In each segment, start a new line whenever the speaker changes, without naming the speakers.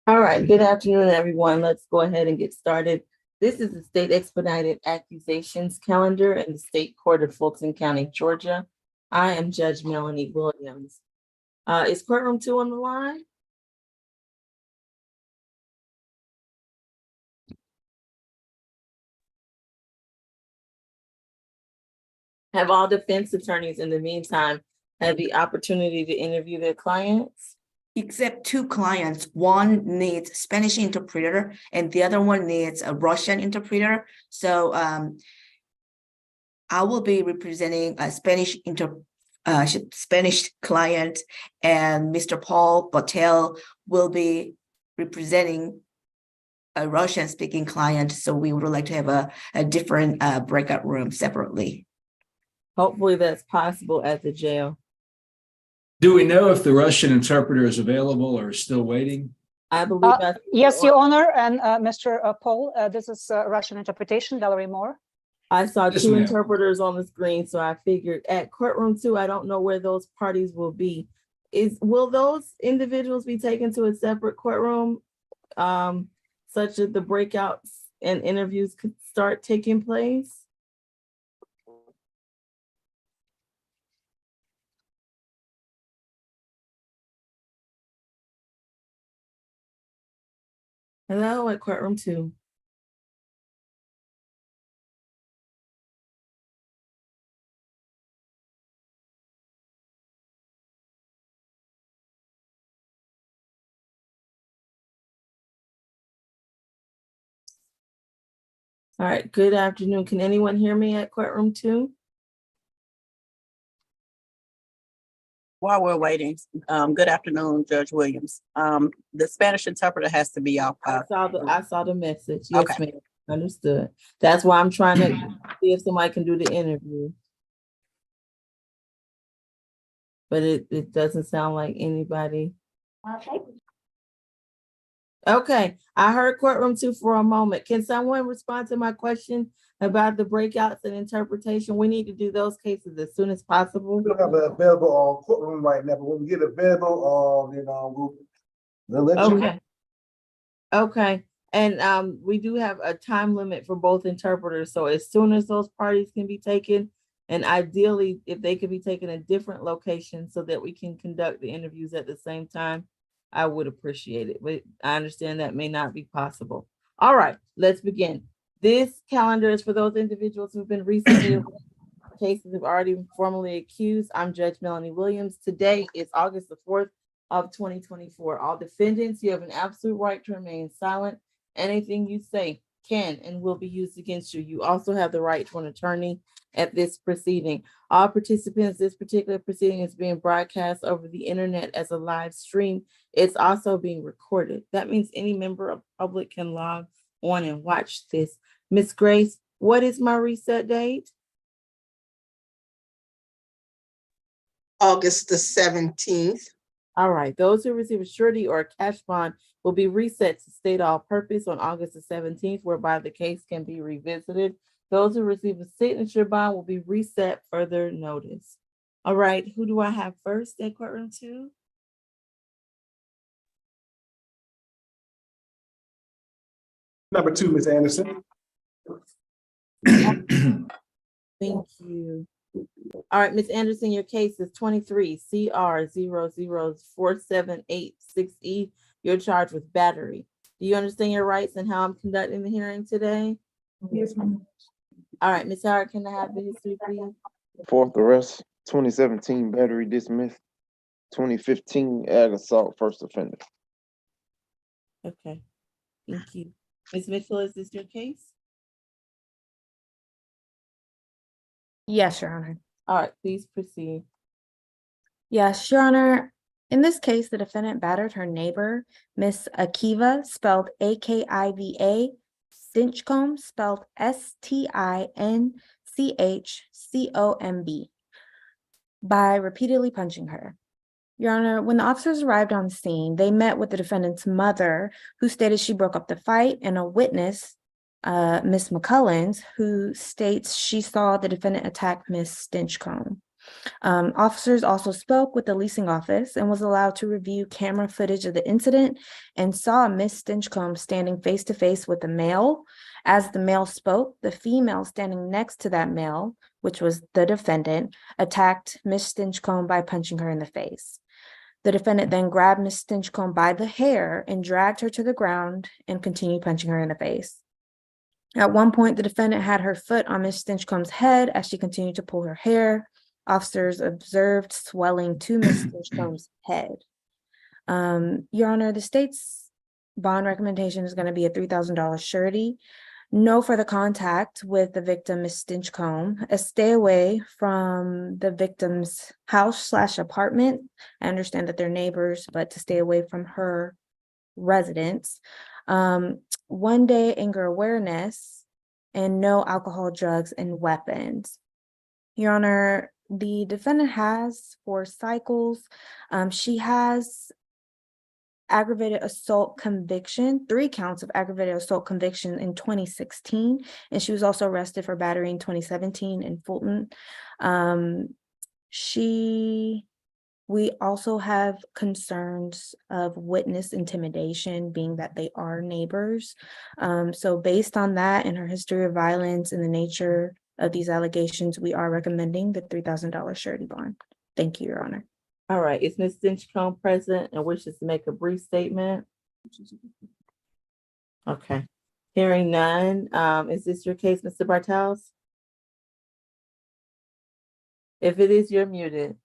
All right, good afternoon, everyone. Let's go ahead and get started. This is the State Expedited Accusations calendar in the State Court of Fulton County, Georgia. I am Judge Melanie Williams. Is courtroom 2 on the line? Have all defense attorneys in the meantime had the opportunity to interview their clients?
Except two clients. One needs Spanish interpreter and the other one needs a Russian interpreter. So I will be representing a Spanish client, and Mr. Paul Botel will be representing a Russian speaking client. So we would like to have a different breakout room separately.
Hopefully that's possible at the jail.
Do we know if the Russian interpreter is available or still waiting?
I believe
yes, Your Honor, and Mr. Paul, this is Russian interpretation, Valerie Moore.
I saw
Yes,
two
ma'am.
interpreters on the screen, so I figured at courtroom 2, I don't know where those parties will be. Will those individuals be taken to a separate courtroom, such that the breakouts and interviews could start taking place? Hello at courtroom 2. All right, good afternoon. Can anyone hear me at courtroom 2?
While we're waiting, good afternoon, Judge Williams. The Spanish interpreter has to be off.
I saw the message. Yes,
Okay.
ma'am. Understood. That's why I'm trying to see if somebody can do the interview. But it doesn't sound like anybody. Okay, I heard courtroom 2 for a moment. Can someone respond to my question about the breakouts and interpretation? We need to do those cases as soon as possible.
We don't have it available courtroom right now, but when we get available, we'll let you.
Okay. Okay, and we do have a time limit for both interpreters. So as soon as those parties can be taken, and ideally if they could be taken in different locations so that we can conduct the interviews at the same time, I would appreciate it, but I understand that may not be possible. All right, let's begin. This calendar is for those individuals who've been recently cases have already been formally accused. I'm Judge Melanie Williams. Today is August the 4th of 2024. All defendants, you have an absolute right to remain silent. Anything you say can and will be used against you. You also have the right to an attorney at this proceeding. All participants, this particular proceeding is being broadcast over the internet as a live stream. It's also being recorded. That means any member of the public can log on and watch this. Miss Grace, what is my reset date?
August the 17th.
All right, those who receive a surety or a cash bond will be reset to state all purpose on August the 17th, whereby the case can be revisited. Those who receive a signature bond will be reset further notice. All right, who do I have first at courtroom 2?
Number 2, Ms. Anderson.
Thank you. All right, Ms. Anderson, your case is 23 CR 00478 You're charged with battery. Do you understand your rights and how I'm conducting the hearing today?
Yes, ma'am.
All right, Ms. Howard, can I have the history, please?
Fourth arrest, 2017 battery dismissed, 2015 ag assault first offender.
Okay, thank you. Ms. Mitchell, is this your case?
Yes, Your Honor.
All right, please proceed.
Yes, Your Honor. In this case, the defendant battered her neighbor, Miss Akiva, spelled Akiva, Stinchcomb, spelled Stinchcomb, by repeatedly punching her. Your Honor, when the officers arrived on scene, they met with the defendant's mother, who stated she broke up the fight, and a witness, Miss McCullens, who states she saw the defendant attack Miss Stinchcomb. Officers also spoke with the leasing office and was allowed to review camera footage of the incident and saw Miss Stinchcomb standing face to face with a male. As the male spoke, the female standing next to that male, which was the defendant, attacked Miss Stinchcomb by punching her in the face. The defendant then grabbed Miss Stinchcomb by the hair and dragged her to the ground and continued punching her in the face. At one point, the defendant had her foot on Miss Stinchcomb's head as she continued to pull her hair. Officers observed swelling to Miss Stinchcomb's head. Your Honor, the state's bond recommendation is going to be a $3,000 surety. No further contact with the victim, Miss Stinchcomb. Stay away from the victim's house/apartment. I understand that they're neighbors, but to stay away from her residence. 1 day anger awareness, and no alcohol, drugs, and weapons. Your Honor, the defendant has 4 cycles. She has aggravated assault conviction, 3 counts of aggravated assault conviction in 2016, and she was also arrested for battery in 2017 in Fulton. We also have concerns of witness intimidation, being that they are neighbors. So based on that and her history of violence and the nature of these allegations, we are recommending the $3,000 surety bond. Thank you, Your Honor.
All right, is Ms. Stinchcomb present and wishes to make a brief statement? Okay, hearing none. Is this your case, Mr. Bartels? If it is, you're muted.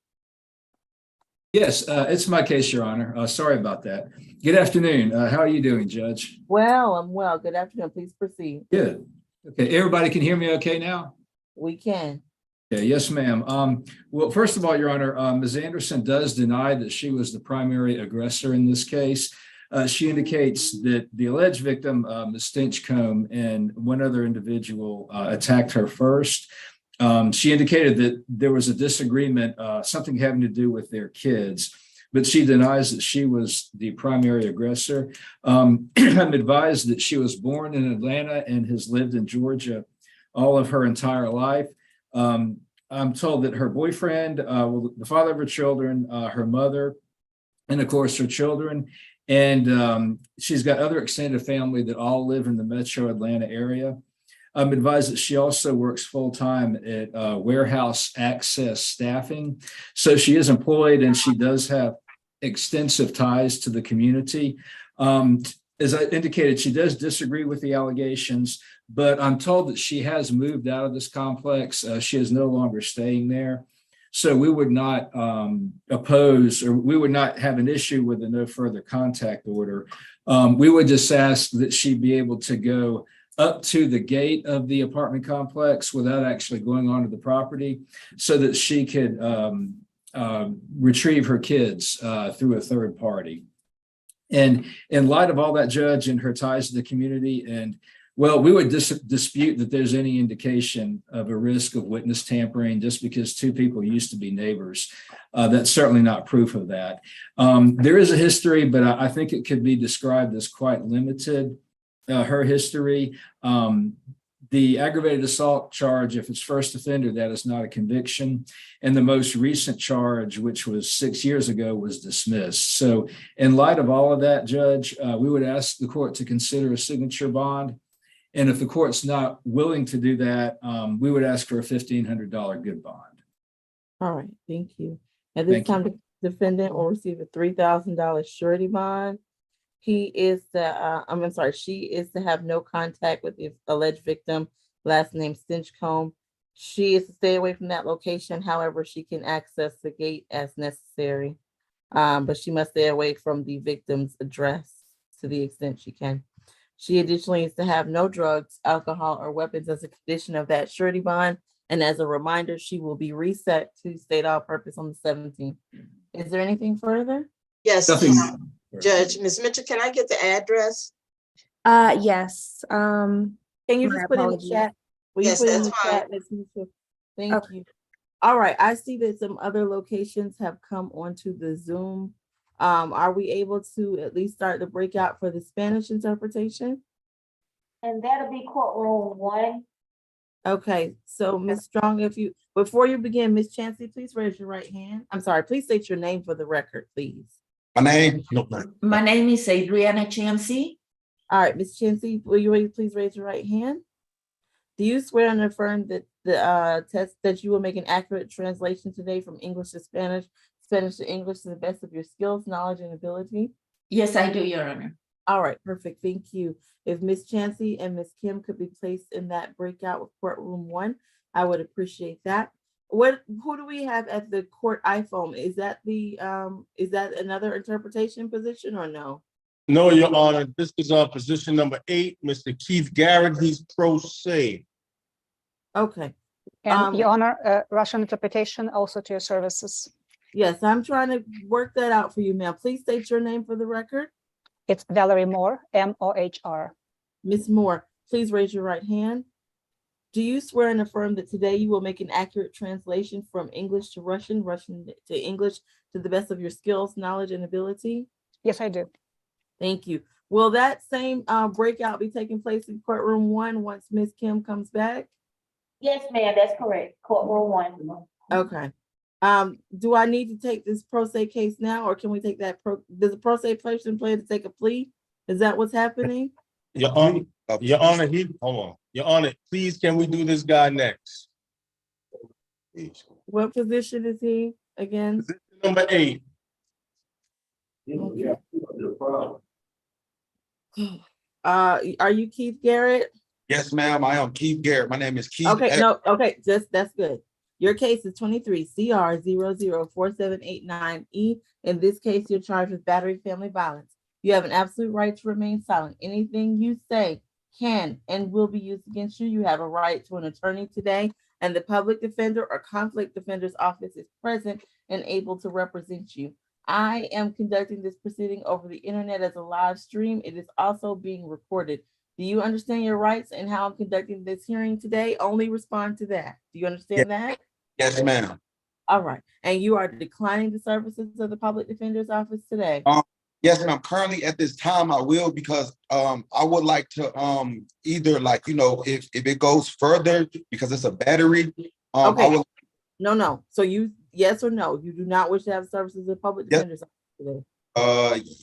Yes, it's my case, Your Honor. Sorry about that. Good afternoon. How are you doing, Judge?
Well, I'm well. Good afternoon. Please proceed.
Good. Okay, everybody can hear me okay now?
We can.
Okay, yes, ma'am. Well, first of all, Your Honor, Ms. Anderson does deny that she was the primary aggressor in this case. She indicates that the alleged victim, Ms. Stinchcomb, and one other individual attacked her first. She indicated that there was a disagreement, something having to do with their kids, but she denies that she was the primary aggressor. I'm advised that she was born in Atlanta and has lived in Georgia all of her entire life. I'm told that her boyfriend, the father of her children, her mother, and of course her children, and she's got other extended family that all live in the metro Atlanta area. I'm advised that she also works full-time at warehouse access staffing. So she is employed and she does have extensive ties to the community. As I indicated, she does disagree with the allegations, but I'm told that she has moved out of this complex. She is no longer staying there. So we would not oppose, or we would not have an issue with a no further contact order. We would just ask that she be able to go up to the gate of the apartment complex without actually going onto the property so that she could retrieve her kids through a third party. And in light of all that, Judge, and her ties to the community, and well, we would dispute that there's any indication of a risk of witness tampering just because 2 people used to be neighbors. That's certainly not proof of that. There is a history, but I think it could be described as quite limited. Her history, the aggravated assault charge, if it's first offender, that is not a conviction. And the most recent charge, which was 6 years ago, was dismissed. So in light of all of that, Judge, we would ask the court to consider a signature bond. And if the court's not willing to do that, we would ask for a $1,500 good bond.
All right, thank you. At this time, the defendant will receive a $3,000 surety bond. She is to have no contact with the alleged victim, last name Stinchcomb. She is to stay away from that location. However, she can access the gate as necessary, but she must stay away from the victim's address to the extent she can. She additionally is to have no drugs, alcohol, or weapons as a condition of that surety bond. And as a reminder, she will be reset to state all purpose on the 17th. Is there anything further?
Yes,
Nothing.
Judge, Ms. Mitchell, can I get the address?
Yes.
Can you
My
just put in the
apologies.
chat? Will
Yes,
you put in
that's
the
fine.
chat, Ms. Mitchell? Thank
Okay.
you. All right, I see that some other locations have come onto the Zoom. Are we able to at least start the breakout for the Spanish interpretation?
And that'll be courtroom 1.
Okay, so Ms. Strong, if you, Before you begin, Ms. Chancey, please raise your right hand. I'm sorry, please state your name for the record, please.
My name, no,
My name is Adriana Chancey.
All right, Ms. Chancey, will you please raise your right hand? Do you swear and affirm that the test that you will make an accurate translation today from English to Spanish, Spanish to English to the best of your skills, knowledge, and ability?
Yes, I do, Your Honor.
All right, perfect. Thank you. If Ms. Chancey and Ms. Kim could be placed in that breakout with courtroom 1, I would appreciate that. Who do we have at the court iPhone? Is that another interpretation position or no?
no, Your Honor. This is position number 8, Mr. Keith Garrett. He's pro se.
Okay.
And Your Honor, Russian interpretation also to your services.
Yes, I'm trying to work that out for you, ma'am. Please state your name for the record.
It's Valerie Moore, M-O-H-R.
Ms. Moore, please raise your right hand. Do you swear and affirm that today you will make an accurate translation from English to Russian, Russian to English to the best of your skills, knowledge, and ability?
Yes, I do.
Thank you. Will that same breakout be taking place in courtroom 1 once Ms. Kim comes back?
Yes, ma'am, that's correct. Courtroom 1.
Okay. Do I need to take this pro se case now, or can we take that does the pro se person plan to take a plea? Is that what's happening?
Your Honor, Your Honor, hold on. Your Honor, please, can we do this guy next?
What position is he again?
Position number 8.
Are you Keith Garrett?
Yes, ma'am, I am Keith Garrett. My name is Keith.
Okay, no, okay, that's good. Your case is 23 CR 004789E. In this case, you're charged with battery family violence. You have an absolute right to remain silent. Anything you say can and will be used against you. You have a right to an attorney today, and the public defender or conflict defender's office is present and able to represent you. I am conducting this proceeding over the internet as a live stream. It is also being recorded. Do you understand your rights and how I'm conducting this hearing today? Only respond to that. Do you understand that?
Yes, ma'am.
All right. And you are declining the services of the public defender's office today?
Yes, ma'am. Currently at this time I will, because I would like to either, like, you know, if it goes further because it's a battery.
Okay.
I will,
No. So you, yes or no, you do not wish to have services of the public defender's office today?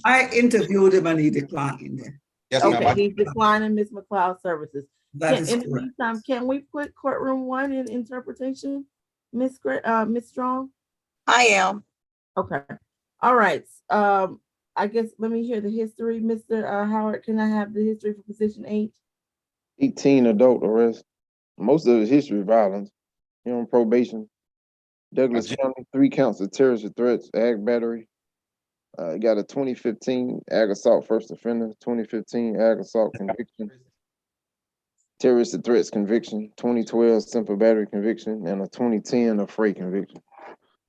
I interviewed him and he declined.
yes,
Okay,
ma'am.
he's declining Ms. McLeod's services.
That is
In the
correct.
meantime, can we put courtroom 1 in interpretation, Ms. Strong?
I am.
Okay. All right. I guess let me hear the history. Mr. Howard, can I have the history for position 8?
18 adult arrests. Most of his history violence. He on probation. Douglas County, 3 counts of terrorist threats, ag battery. He got a 2015 ag assault first offender, 2015 ag assault conviction, terrorist threats conviction, 2012 simple battery conviction, and a 2010 affray conviction.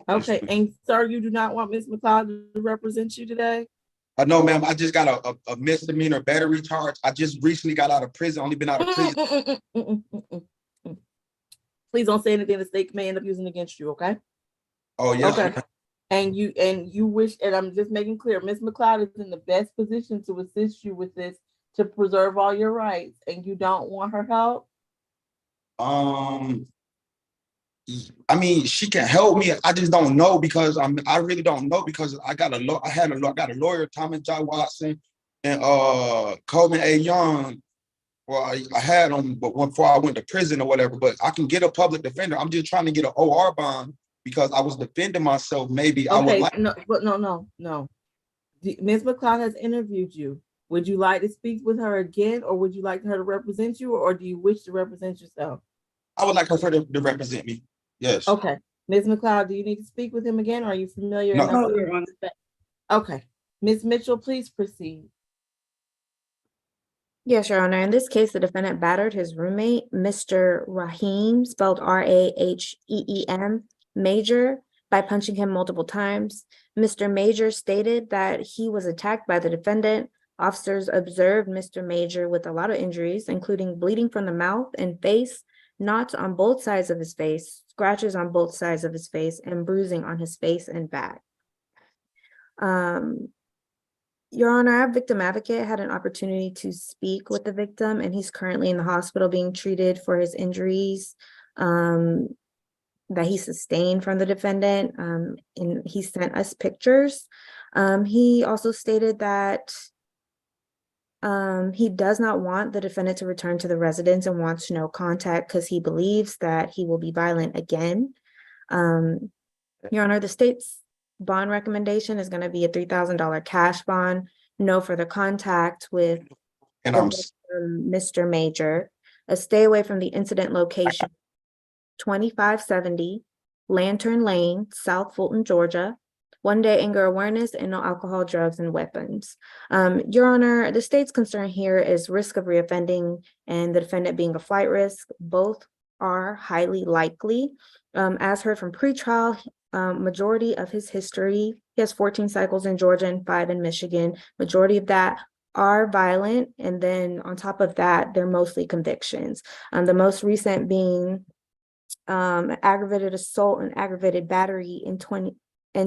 Okay, and sir, you do not want Ms. McLeod to represent you today?
No, ma'am. I just got a misdemeanor battery charge. I just recently got out of prison. Only been out of prison.
Please don't say anything the state may end up using against you, okay?
Oh, yes.
Okay. And you wish, and I'm just making clear, Ms. McLeod is in the best position to assist you with this, to preserve all your rights, and you don't want her help?
I mean, she can help me. I just don't know, because I really don't know, because I got a lawyer, Thomas J. Watson, and Coleman A. Young. Well, I had them, but before I went to prison or whatever. But I can get a public defender. I'm just trying to get an OR bond because I was defending myself. Maybe I would like.
No. Ms. McLeod has interviewed you. Would you like to speak with her again, or would you like her to represent you, or do you wish to represent yourself?
I would like her to represent me. Yes.
Okay. Ms. McLeod, do you need to speak with him again, or are you familiar
No.
enough?
No, Your Honor.
Okay. Ms. Mitchell, please proceed.
Yes, Your Honor. In this case, the defendant battered his roommate, Mr. Rahim, spelled R-A-H-E-E-M, Major, by punching him multiple times. Mr. Major stated that he was attacked by the defendant. Officers observed Mr. Major with a lot of injuries, including bleeding from the mouth and face, knots on both sides of his face, scratches on both sides of his face, and bruising on his face and back. Your Honor, our victim advocate had an opportunity to speak with the victim, and he's currently in the hospital being treated for his injuries. that he sustained from the defendant, and he sent us pictures. He also stated that he does not want the defendant to return to the residence and wants no contact because he believes that he will be violent again. Your Honor, the state's bond recommendation is going to be a $3,000 cash bond, no further contact with
And
Mr. Major, a stay away from the incident location, 2570 Lantern Lane, South Fulton, Georgia. 1 day anger awareness and no alcohol, drugs, and weapons. Your Honor, the state's concern here is risk of reoffending and the defendant being a flight risk. Both are highly likely. As heard from pretrial, majority of his history, he has 14 cycles in Georgia and 5 in Michigan. Majority of that are violent. And then on top of that, they're mostly convictions. The most recent being aggravated assault and aggravated battery and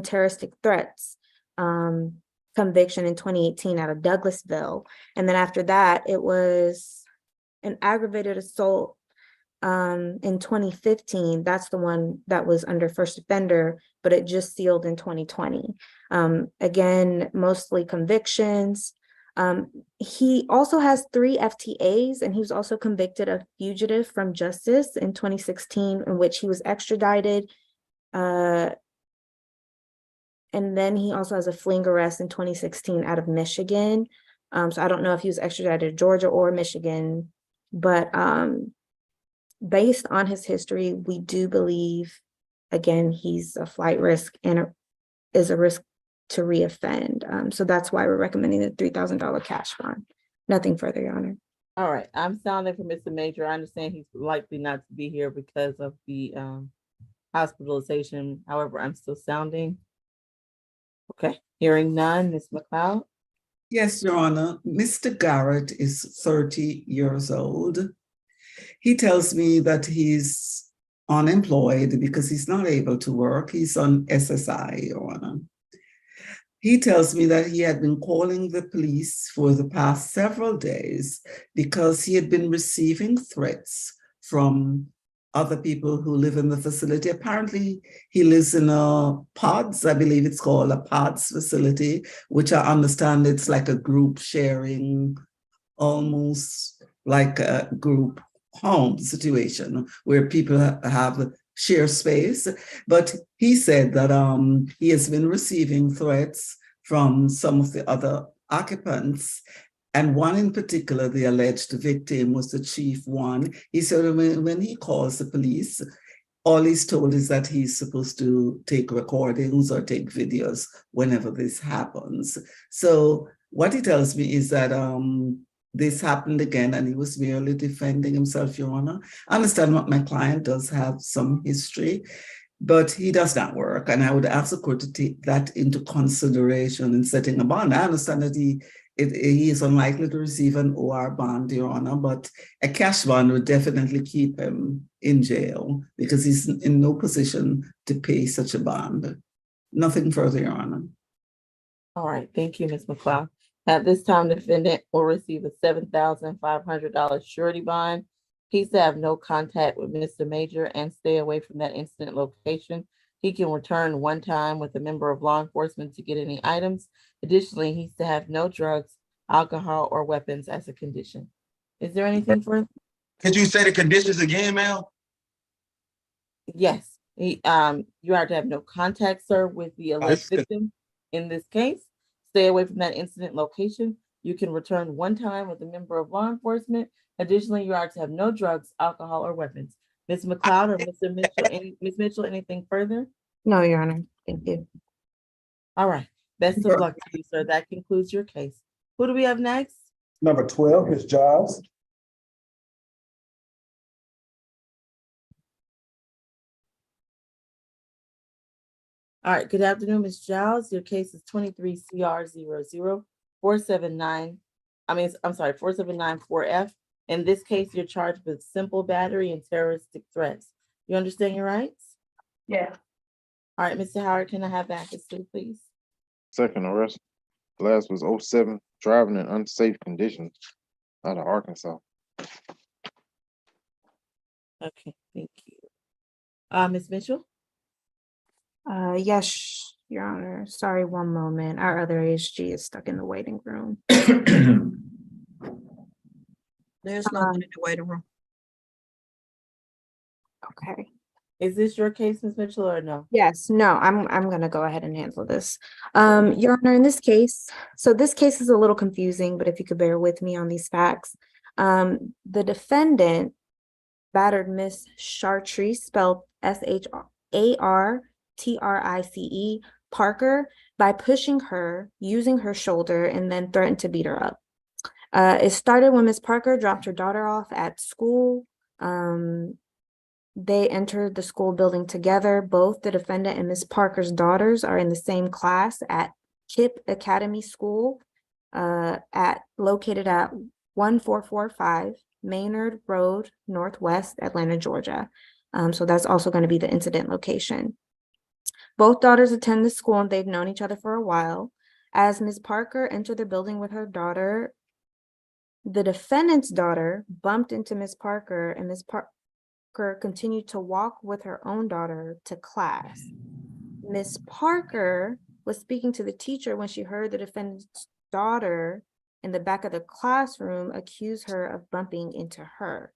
terroristic threats conviction in 2018 out of Douglasville. And then after that, it was an aggravated assault in 2015. That's the one that was under first offender, but it just sealed in 2020. Again, mostly convictions. He also has 3 FTAs, and he was also convicted of fugitive from justice in 2016, in which he was extradited. And then he also has a fleeing arrest in 2016 out of Michigan. So I don't know if he was extradited to Georgia or Michigan, but based on his history, we do believe, again, he's a flight risk and is a risk to reoffend. So that's why we're recommending the $3,000 cash bond. Nothing further, Your Honor.
All right, I'm sounding for Mr. Major. I understand he's likely not to be here because of the hospitalization. However, I'm still sounding. Okay, hearing none, Ms. McLeod.
Yes, Your Honor. Mr. Garrett is 30 years old. He tells me that he's unemployed because he's not able to work. He's on SSI, Your Honor. He tells me that he had been calling the police for the past several days because he had been receiving threats from other people who live in the facility. Apparently, he lives in a pods, I believe it's called a pods facility, which I understand it's like a group sharing, almost like a group home situation where people have share space. But he said that he has been receiving threats from some of the other occupants. And one in particular, the alleged victim, was the chief one. He said when he calls the police, all he's told is that he's supposed to take recordings or take videos whenever this happens. So what he tells me is that this happened again and he was merely defending himself, Your Honor. I understand what my client does have some history, but he does not work. And I would ask the court to take that into consideration in setting a bond. I understand that he is unlikely to receive an OR bond, Your Honor, but a cash bond would definitely keep him in jail because he's in no position to pay such a bond. Nothing further, Your Honor.
All right, thank you, Ms. McLeod. At this time, the defendant will receive a $7,500 surety bond. He's to have no contact with Mr. Major and stay away from that incident location. He can return one time with a member of law enforcement to get any items. Additionally, he's to have no drugs, alcohol, or weapons as a condition. Is there anything further?
Could you say the conditions again, ma'am?
Yes, you are to have no contact, sir, with the alleged victim in this case. Stay away from that incident location. You can return one time with a member of law enforcement. Additionally, you are to have no drugs, alcohol, or weapons. Ms. McLeod or Mr. Mitchell, Ms. Mitchell, anything further?
No, Your Honor. Thank you.
All right. Best of luck to you, sir. That concludes your case. Who do we have next?
Number 12, Ms. Giles.
All right. Good afternoon, Ms. Giles. Your case is 23 CR 479. I'm sorry, 4794F. In this case, you're charged with simple battery and terroristic threats. You understand your rights?
Yeah.
All right, Mr. Howard, can I have the accuracy, please?
Second arrest. Last was 07, driving in unsafe conditions out of Arkansas.
Okay, thank you. Ms. Mitchell?
Yes, Your Honor. Sorry, one moment. Our other ASG is stuck in the waiting room.
There's no one in the waiting room.
Okay.
Is this your case, Ms. Mitchell, or no?
Yes, no, I'm gonna go ahead and handle this. Your Honor, in this case, so this case is a little confusing, but if you could bear with me on these facts. The defendant battered Miss Chartrice, spelled Shartrice, Parker, by pushing her, using her shoulder, and then threatened to beat her up. It started when Miss Parker dropped her daughter off at school. They entered the school building together. Both the defendant and Miss Parker's daughters are in the same class at KIPP Academy School, located at 1445 Maynard Road, Northwest, Atlanta, Georgia. So that's also going to be the incident location. Both daughters attend the school and they've known each other for a while. As Ms. Parker entered the building with her daughter, the defendant's daughter bumped into Ms. Parker, and Ms. Parker continued to walk with her own daughter to class. Ms. Parker was speaking to the teacher when she heard the defendant's daughter in the back of the classroom accuse her of bumping into her.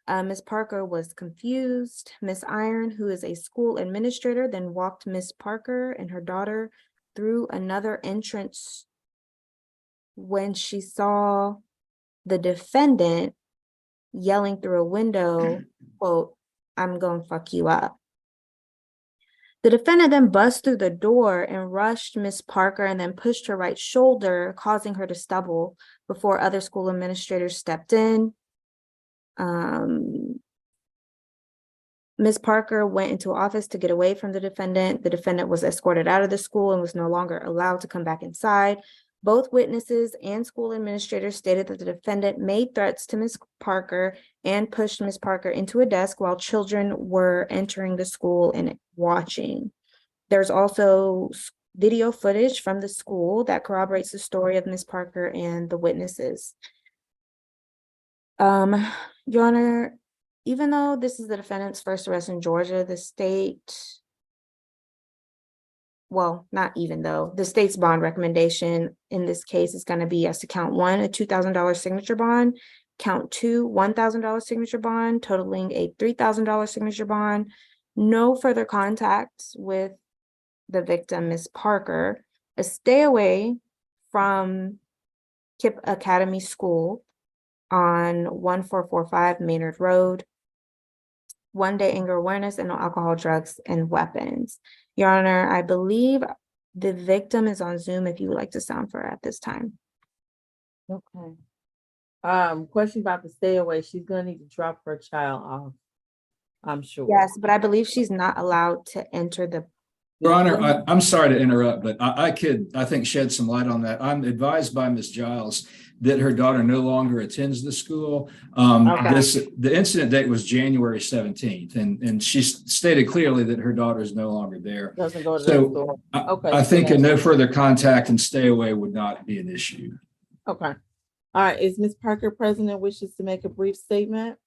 Ms. Parker was confused. Ms. Iron, who is a school administrator, then walked Ms. Parker and her daughter through another entrance when she saw the defendant yelling through a window, quote, "I'm gonna fuck you up." The defendant then bust through the door and rushed Miss Parker and then pushed her right shoulder, causing her to stumble before other school administrators stepped in. Ms. Parker went into office to get away from the defendant. The defendant was escorted out of the school and was no longer allowed to come back inside. Both witnesses and school administrators stated that the defendant made threats to Ms. Parker and pushed Ms. Parker into a desk while children were entering the school and watching. There's also video footage from the school that corroborates the story of Ms. Parker and the witnesses. Your Honor, even though this is the defendant's first arrest in Georgia, the state, well, not even though, the state's bond recommendation in this case is going to be as to count one, a $2,000 signature bond, count two, $1,000 signature bond, totaling a $3,000 signature bond, no further contacts with the victim, Ms. Parker, a stay away from KIPP Academy School on 1445 Maynard Road, 1 day anger awareness, and no alcohol, drugs, and weapons. Your Honor, I believe the victim is on Zoom if you would like to sound for her at this time.
Okay. Question about the stay away. She's gonna need to drop her child off, I'm sure.
Yes, but I believe she's not allowed to enter the.
Your Honor, I'm sorry to interrupt, but I think, shed some light on that. I'm advised by Ms. Giles that her daughter no longer attends the school. The incident date was January 17th, and she stated clearly that her daughter is no longer there.
Doesn't go to
So
the school. Okay.
I think a no further contact and stay away would not be an issue.
Okay. All right. Is Ms. Parker present and wishes to make a brief statement?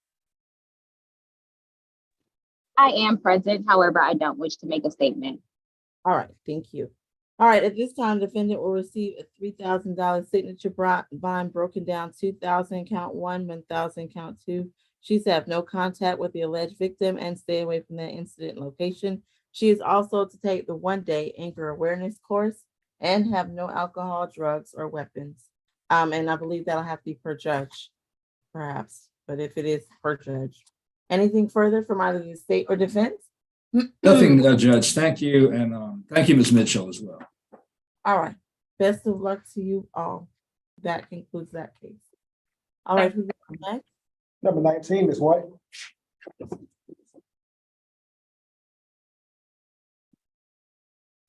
I am present, however, I don't wish to make a statement.
All right, thank you. All right, at this time, defendant will receive a $3,000 signature bond broken down 2,000 count one, 1,000 count two. She's have no contact with the alleged victim and stay away from that incident location. She is also to take the 1 day anger awareness course and have no alcohol, drugs, or weapons. And I believe that'll have to be per judge, perhaps, but if it is per judge. Anything further from either the state or defense?
Nothing, Judge. Thank you. And thank you, Ms. Mitchell, as well.
All right. Best of luck to you all. That concludes that case. All right. Who's next?
Number 19, Ms. White.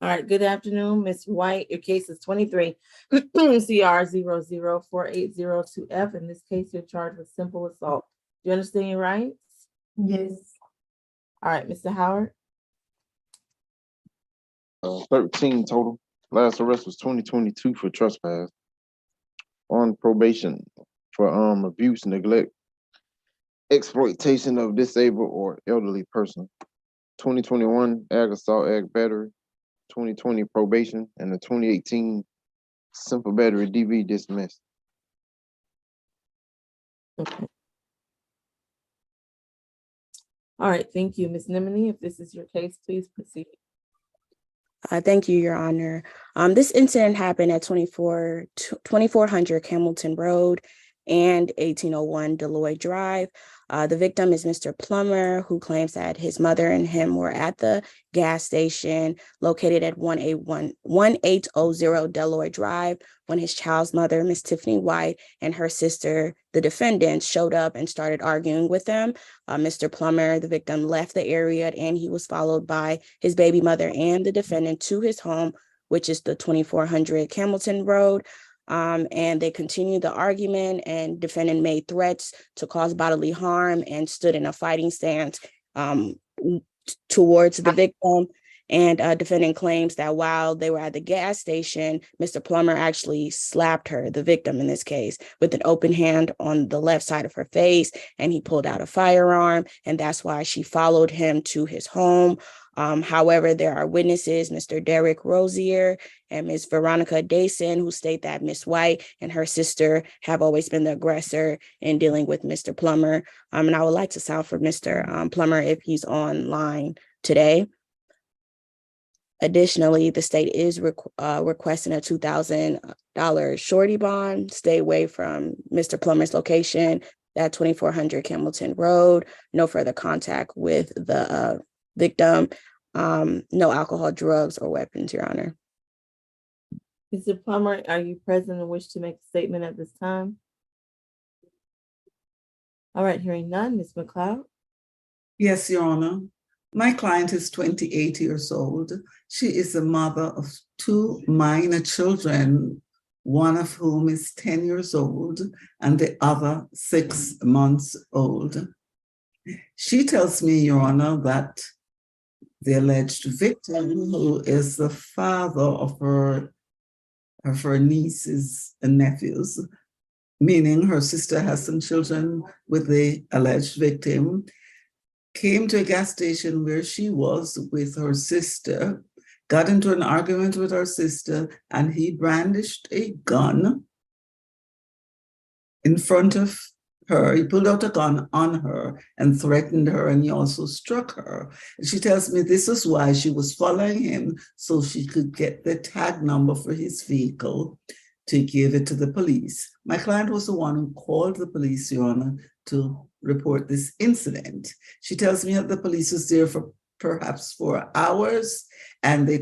All right. Good afternoon, Ms. White. Your case is 23 CR 004802F. In this case, you're charged with simple assault. Do you understand your rights?
Yes.
All right, Mr. Howard.
13 total. Last arrest was 2022 for trespass. On probation for abuse, neglect, exploitation of disabled or elderly person. 2021 ag assault, ag battery, 2020 probation, and the 2018 simple battery DV dismissed.
Okay. All right, thank you. Ms. Nimini, if this is your case, please proceed.
Thank you, Your Honor. This incident happened at 2400 Hamilton Road and 1801 Deloy Drive. The victim is Mr. Plummer, who claims that his mother and him were at the gas station located at 1800 Deloy Drive when his child's mother, Miss Tiffany White, and her sister, the defendant, showed up and started arguing with them. Mr. Plummer, the victim, left the area and he was followed by his baby mother and the defendant to his home, which is the 2400 Hamilton Road. And they continued the argument, and defendant made threats to cause bodily harm and stood in a fighting stance towards the victim. And defendant claims that while they were at the gas station, Mr. Plummer actually slapped her, the victim in this case, with an open hand on the left side of her face, and he pulled out a firearm, and that's why she followed him to his home. However, there are witnesses, Mr. Derek Rosier and Ms. Veronica Dason, who state that Ms. White and her sister have always been the aggressor in dealing with Mr. Plummer. And I would like to sound for Mr. Plummer if he's online today. Additionally, the state is requesting a $2,000 surety bond, stay away from Mr. Plummer's location at 2400 Hamilton Road, no further contact with the victim, no alcohol, drugs, or weapons, Your Honor.
Mr. Plummer, are you present and wish to make a statement at this time? All right, hearing none, Ms. McLeod.
Yes, Your Honor. My client is 28 years old. She is the mother of two minor children, one of whom is 10 years old and the other 6 months old. She tells me, Your Honor, that the alleged victim, who is the father of her nieces and nephews, meaning her sister has some children with the alleged victim, came to a gas station where she was with her sister, got into an argument with her sister, and he brandished a gun in front of her. He pulled out a gun on her and threatened her, and he also struck her. And she tells me this is why she was following him, so she could get the tag number for his vehicle to give it to the police. My client was the one who called the police, Your Honor, to report this incident. She tells me that the police was there for perhaps 4 hours, and the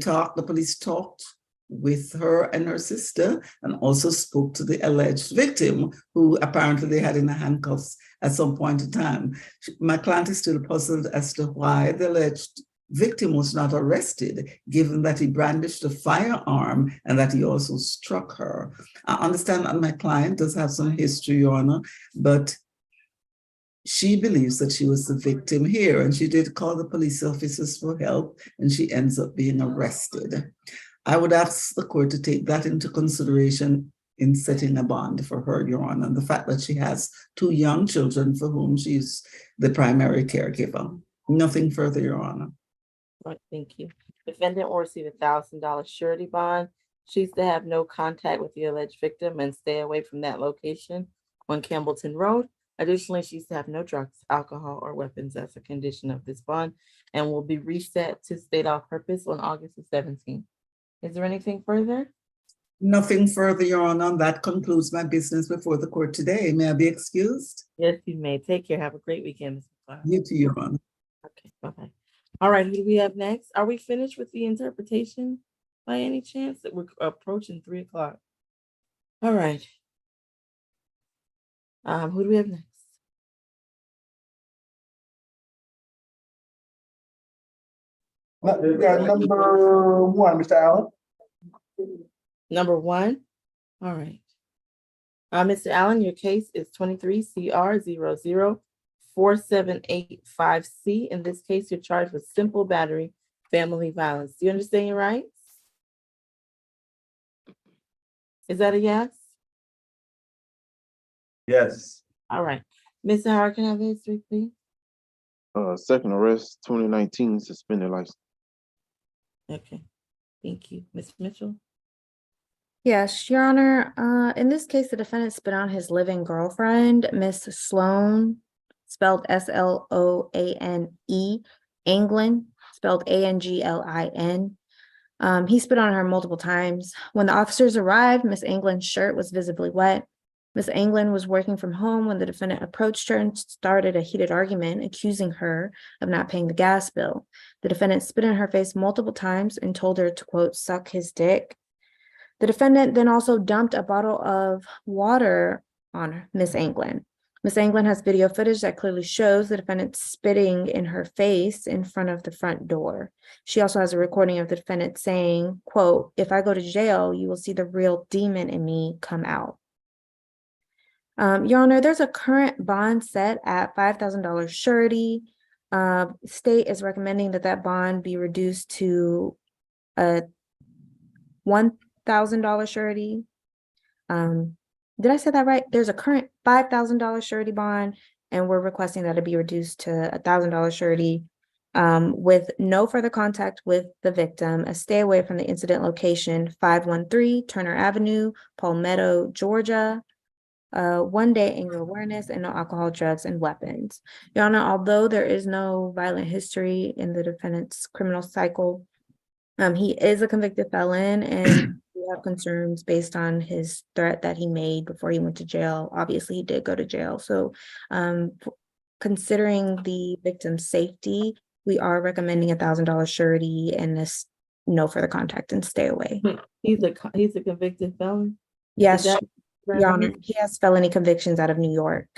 police talked with her and her sister and also spoke to the alleged victim, who apparently they had in the handcuffs at some point in time. My client is still puzzled as to why the alleged victim was not arrested, given that he brandished a firearm and that he also struck her. I understand that my client does have some history, Your Honor, but she believes that she was the victim here, and she did call the police officers for help, and she ends up being arrested. I would ask the court to take that into consideration in setting a bond for her, Your Honor, and the fact that she has 2 young children for whom she's the primary caregiver. Nothing further, Your Honor.
All right, thank you. Defendant will receive a $1,000 surety bond. She's to have no contact with the alleged victim and stay away from that location on Campbellton Road. Additionally, she's to have no drugs, alcohol, or weapons as a condition of this bond, and will be reset to state off purpose on August the 17th. Is there anything further?
Nothing further, Your Honor. That concludes my business before the court today. May I be excused?
Yes, you may. Take care. Have a great weekend, Ms. McLeod.
You too, Your Honor.
Okay, bye-bye. All right, who do we have next? Are we finished with the interpretation by any chance? That we're approaching 3 o'clock. All right. Who do we have next?
We got number 1, Mr. Allen.
Number 1. All right. Mr. Allen, your case is 23 CR 0047885C. In this case, you're charged with simple battery, family violence. Do you understand your rights? Is that a yes?
Yes.
All right. Mr. Howard, can I have the history, please?
Second arrest, 2019, suspended license.
Okay, thank you. Ms. Mitchell?
Yes, Your Honor. In this case, the defendant spit on his living girlfriend, Miss Sloan, spelled Sloane, Anglin, spelled Anglin. He spit on her multiple times. When the officers arrived, Miss Anglin's shirt was visibly wet. Miss Anglin was working from home when the defendant approached her and started a heated argument, accusing her of not paying the gas bill. The defendant spit in her face multiple times and told her to, quote, suck his dick. The defendant then also dumped a bottle of water on Miss Anglin. Miss Anglin has video footage that clearly shows the defendant spitting in her face in front of the front door. She also has a recording of the defendant saying, quote, if I go to jail, you will see the real demon in me come out. Your Honor, there's a current bond set at $5,000 surety. State is recommending that bond be reduced to a $1,000 surety. Did I say that right? There's a current $5,000 surety bond, and we're requesting that it be reduced to $1,000 surety with no further contact with the victim, a stay away from the incident location, 513 Turner Avenue, Palmetto, Georgia. 1 day anger awareness, and no alcohol, drugs, and weapons. Your Honor, although there is no violent history in the defendant's criminal cycle, he is a convicted felon, and we have concerns based on his threat that he made before he went to jail. Obviously, he did go to jail. So considering the victim's safety, we are recommending $1,000 surety and this no further contact and stay away.
He's a convicted felon?
Yes,
Is that-
Your Honor, he has felony convictions out of New York.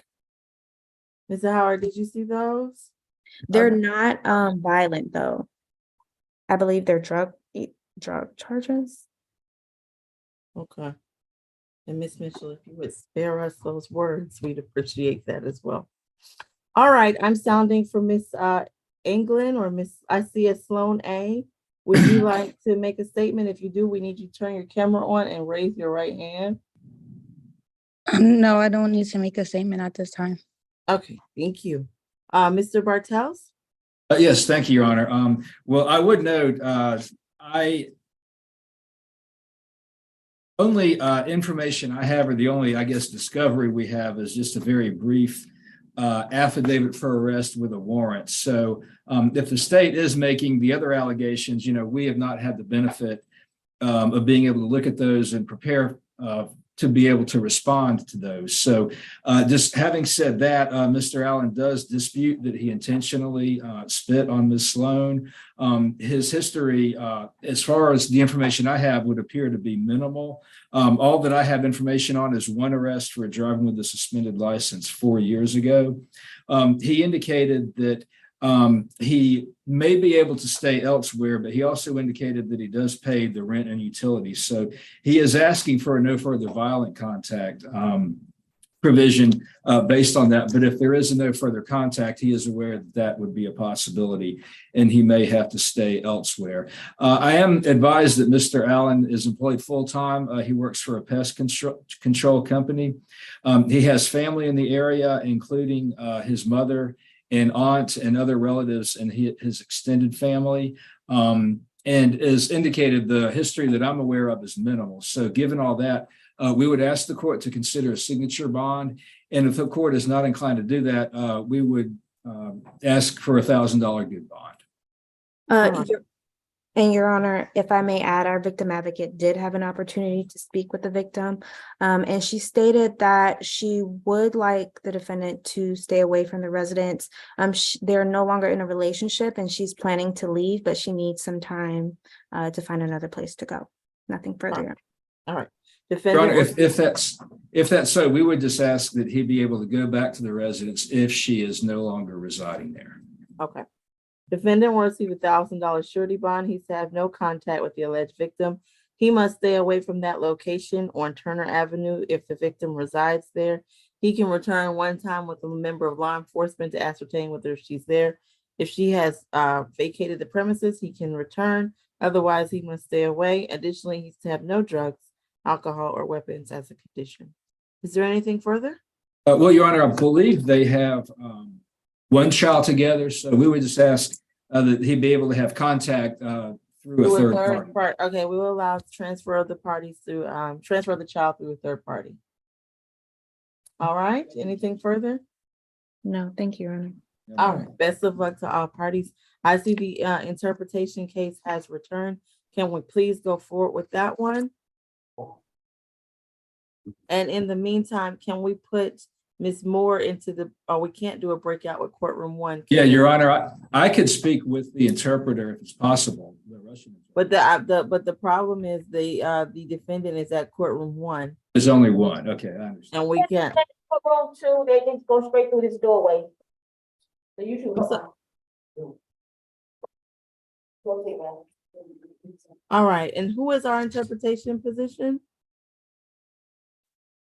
Mr. Howard, did you see those?
They're not violent though. I believe they're drug charges.
Okay. And Ms. Mitchell, if you would spare us those words, we'd appreciate that as well. All right, I'm sounding for Miss Anglin or Miss, I see a Sloan A. Would you like to make a statement? If you do, we need you to turn your camera on and raise your right hand.
No, I don't need to make a statement at this time.
Okay, thank you. Mr. Bartels?
Yes, thank you, Your Honor. Well, I would note, only information I have, or the only, I guess, discovery we have is just a very brief affidavit for arrest with a warrant. So if the state is making the other allegations, we have not had the benefit of being able to look at those and prepare to be able to respond to those. So just having said that, Mr. Allen does dispute that he intentionally spit on Ms. Sloan. His history, as far as the information I have, would appear to be minimal. All that I have information on is one arrest for driving with a suspended license 4 years ago. He indicated that he may be able to stay elsewhere, but he also indicated that he does pay the rent and utilities. So he is asking for a no further violent contact provision based on that. But if there is a no further contact, he is aware that that would be a possibility and he may have to stay elsewhere. I am advised that Mr. Allen is employed full-time. He works for a pest control company. He has family in the area, including his mother and aunt and other relatives and his extended family. And as indicated, the history that I'm aware of is minimal. So given all that, we would ask the court to consider a signature bond. And if the court is not inclined to do that, we would ask for $1,000 good bond.
Your Honor, if I may add, our victim advocate did have an opportunity to speak with the victim, and she stated that she would like the defendant to stay away from the residence. They're no longer in a relationship and she's planning to leave, but she needs some time to find another place to go. Nothing further.
All right.
Your Honor, if that's so, we would just ask that he be able to go back to the residence if she is no longer residing there.
Okay. Defendant will receive $1,000 surety bond. He's to have no contact with the alleged victim. He must stay away from that location on Turner Avenue if the victim resides there. He can return one time with a member of law enforcement to ascertain whether she's there. If she has vacated the premises, he can return. Otherwise, he must stay away. Additionally, he's to have no drugs, alcohol, or weapons as a condition. Is there anything further?
Well, Your Honor, I believe they have one child together. So we would just ask that he be able to have contact through a third party.
Okay, we will allow transfer of the parties through, transfer of the child through a third party. All right, anything further?
No, thank you, Your Honor.
All right, best of luck to all parties. I see the interpretation case has returned. Can we please go forward with that one? And in the meantime, can we put Ms. Moore into the, oh, we can't do a breakout with courtroom one.
Yeah, Your Honor, I could speak with the interpreter if it's possible. The Russian interpreter.
But the problem is the defendant is at courtroom one,
There's only one. Okay, I understand.
and we can't.
Room two, they can go straight through this doorway. So you should go.
All right, and who is our interpretation position?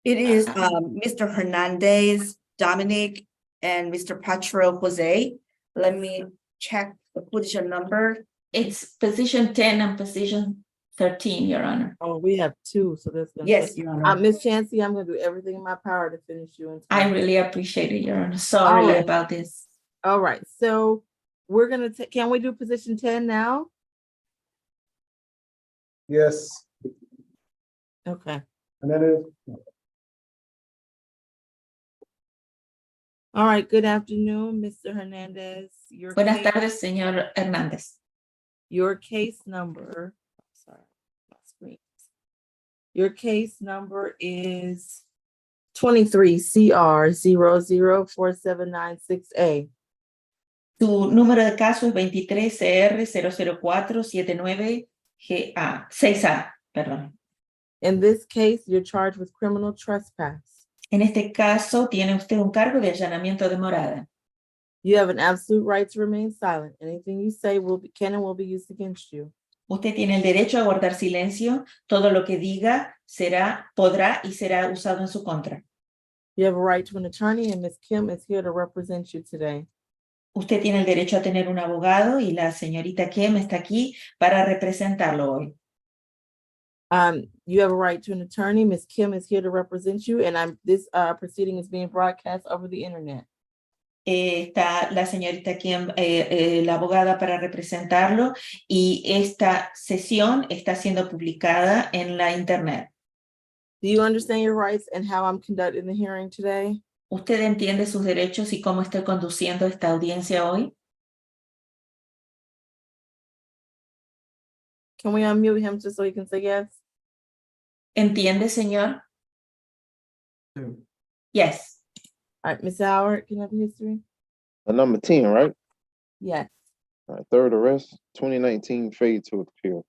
It is Mr. Hernandez, Dominic, and Mr. Patro Jose. Let me check the position number.
It's position 10 and position 13, Your Honor.
Oh, we have two, so that's gonna
Yes,
take-
Your Honor.
Ms. Chancey, I'm gonna do everything in my power to finish you in
I
time.
really appreciate it, Your Honor. Sorry
right.
about this.
All right, so we're gonna take, can we do position 10 now?
Yes,
Okay,
and that is,
all right, good afternoon, Mr. Hernandez. Your
Buenas
case-
tardes, señor Hernández.
Your case number, sorry, my screen. Your case number is 23 CR 00479
Tu número de caso es 23 CR 00479 GA 6A, perdón.
In this case, you're charged with criminal trespass.
En este caso, tiene usted un cargo de allanamiento de morada.
You have an absolute right to remain silent. Anything you say can and will be used against you.
Usted tiene el derecho a guardar silencio. Todo lo que diga podrá y será usado en su contra.
You have a right to an attorney, and Ms. Kim is here to represent you today.
Usted tiene el derecho a tener un abogado y la señorita Kim está aquí para representarlo hoy.
You have a right to an attorney. Ms. Kim is here to represent you, and this proceeding is being broadcast over the internet.
Está la señorita Kim, la abogada para representarlo, y esta sesión está siendo publicada en la internet.
Do you understand your rights and how I'm conducting the hearing today?
¿Usted entiende sus derechos y cómo estoy conduciendo esta audiencia hoy?
Can we unmute him just so he can say yes?
¿Entiende, señor? Yes.
All right, Ms. Howard, can I have the history?
Number 10, right?
Yes.
All right, third arrest, 2019 fade to appeal.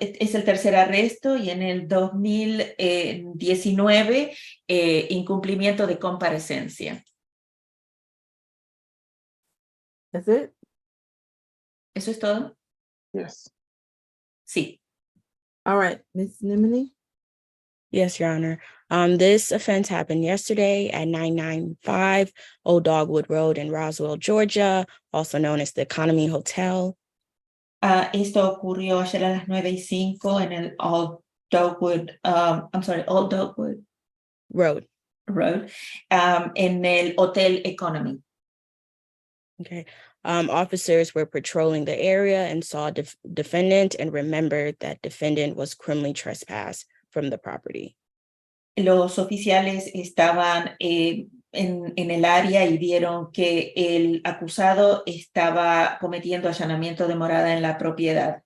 Es el tercer arresto y en el 2019 incumplimiento de comparecencia.
That's it?
¿Eso es todo?
Yes.
Sí.
All right, Ms. Nimini?
Yes, Your Honor. This offense happened yesterday at 995 Old Dogwood Road in Roswell, Georgia, also known as the Economy Hotel.
Esto ocurrió ayer a las 9:05 en el Old Dogwood
Road.
En el Hotel Economy.
Okay. Officers were patrolling the area and saw defendant and remembered that defendant was criminally trespassed from the property.
Los oficiales estaban en el área y vieron que el acusado estaba cometiendo allanamiento de morada en la propiedad.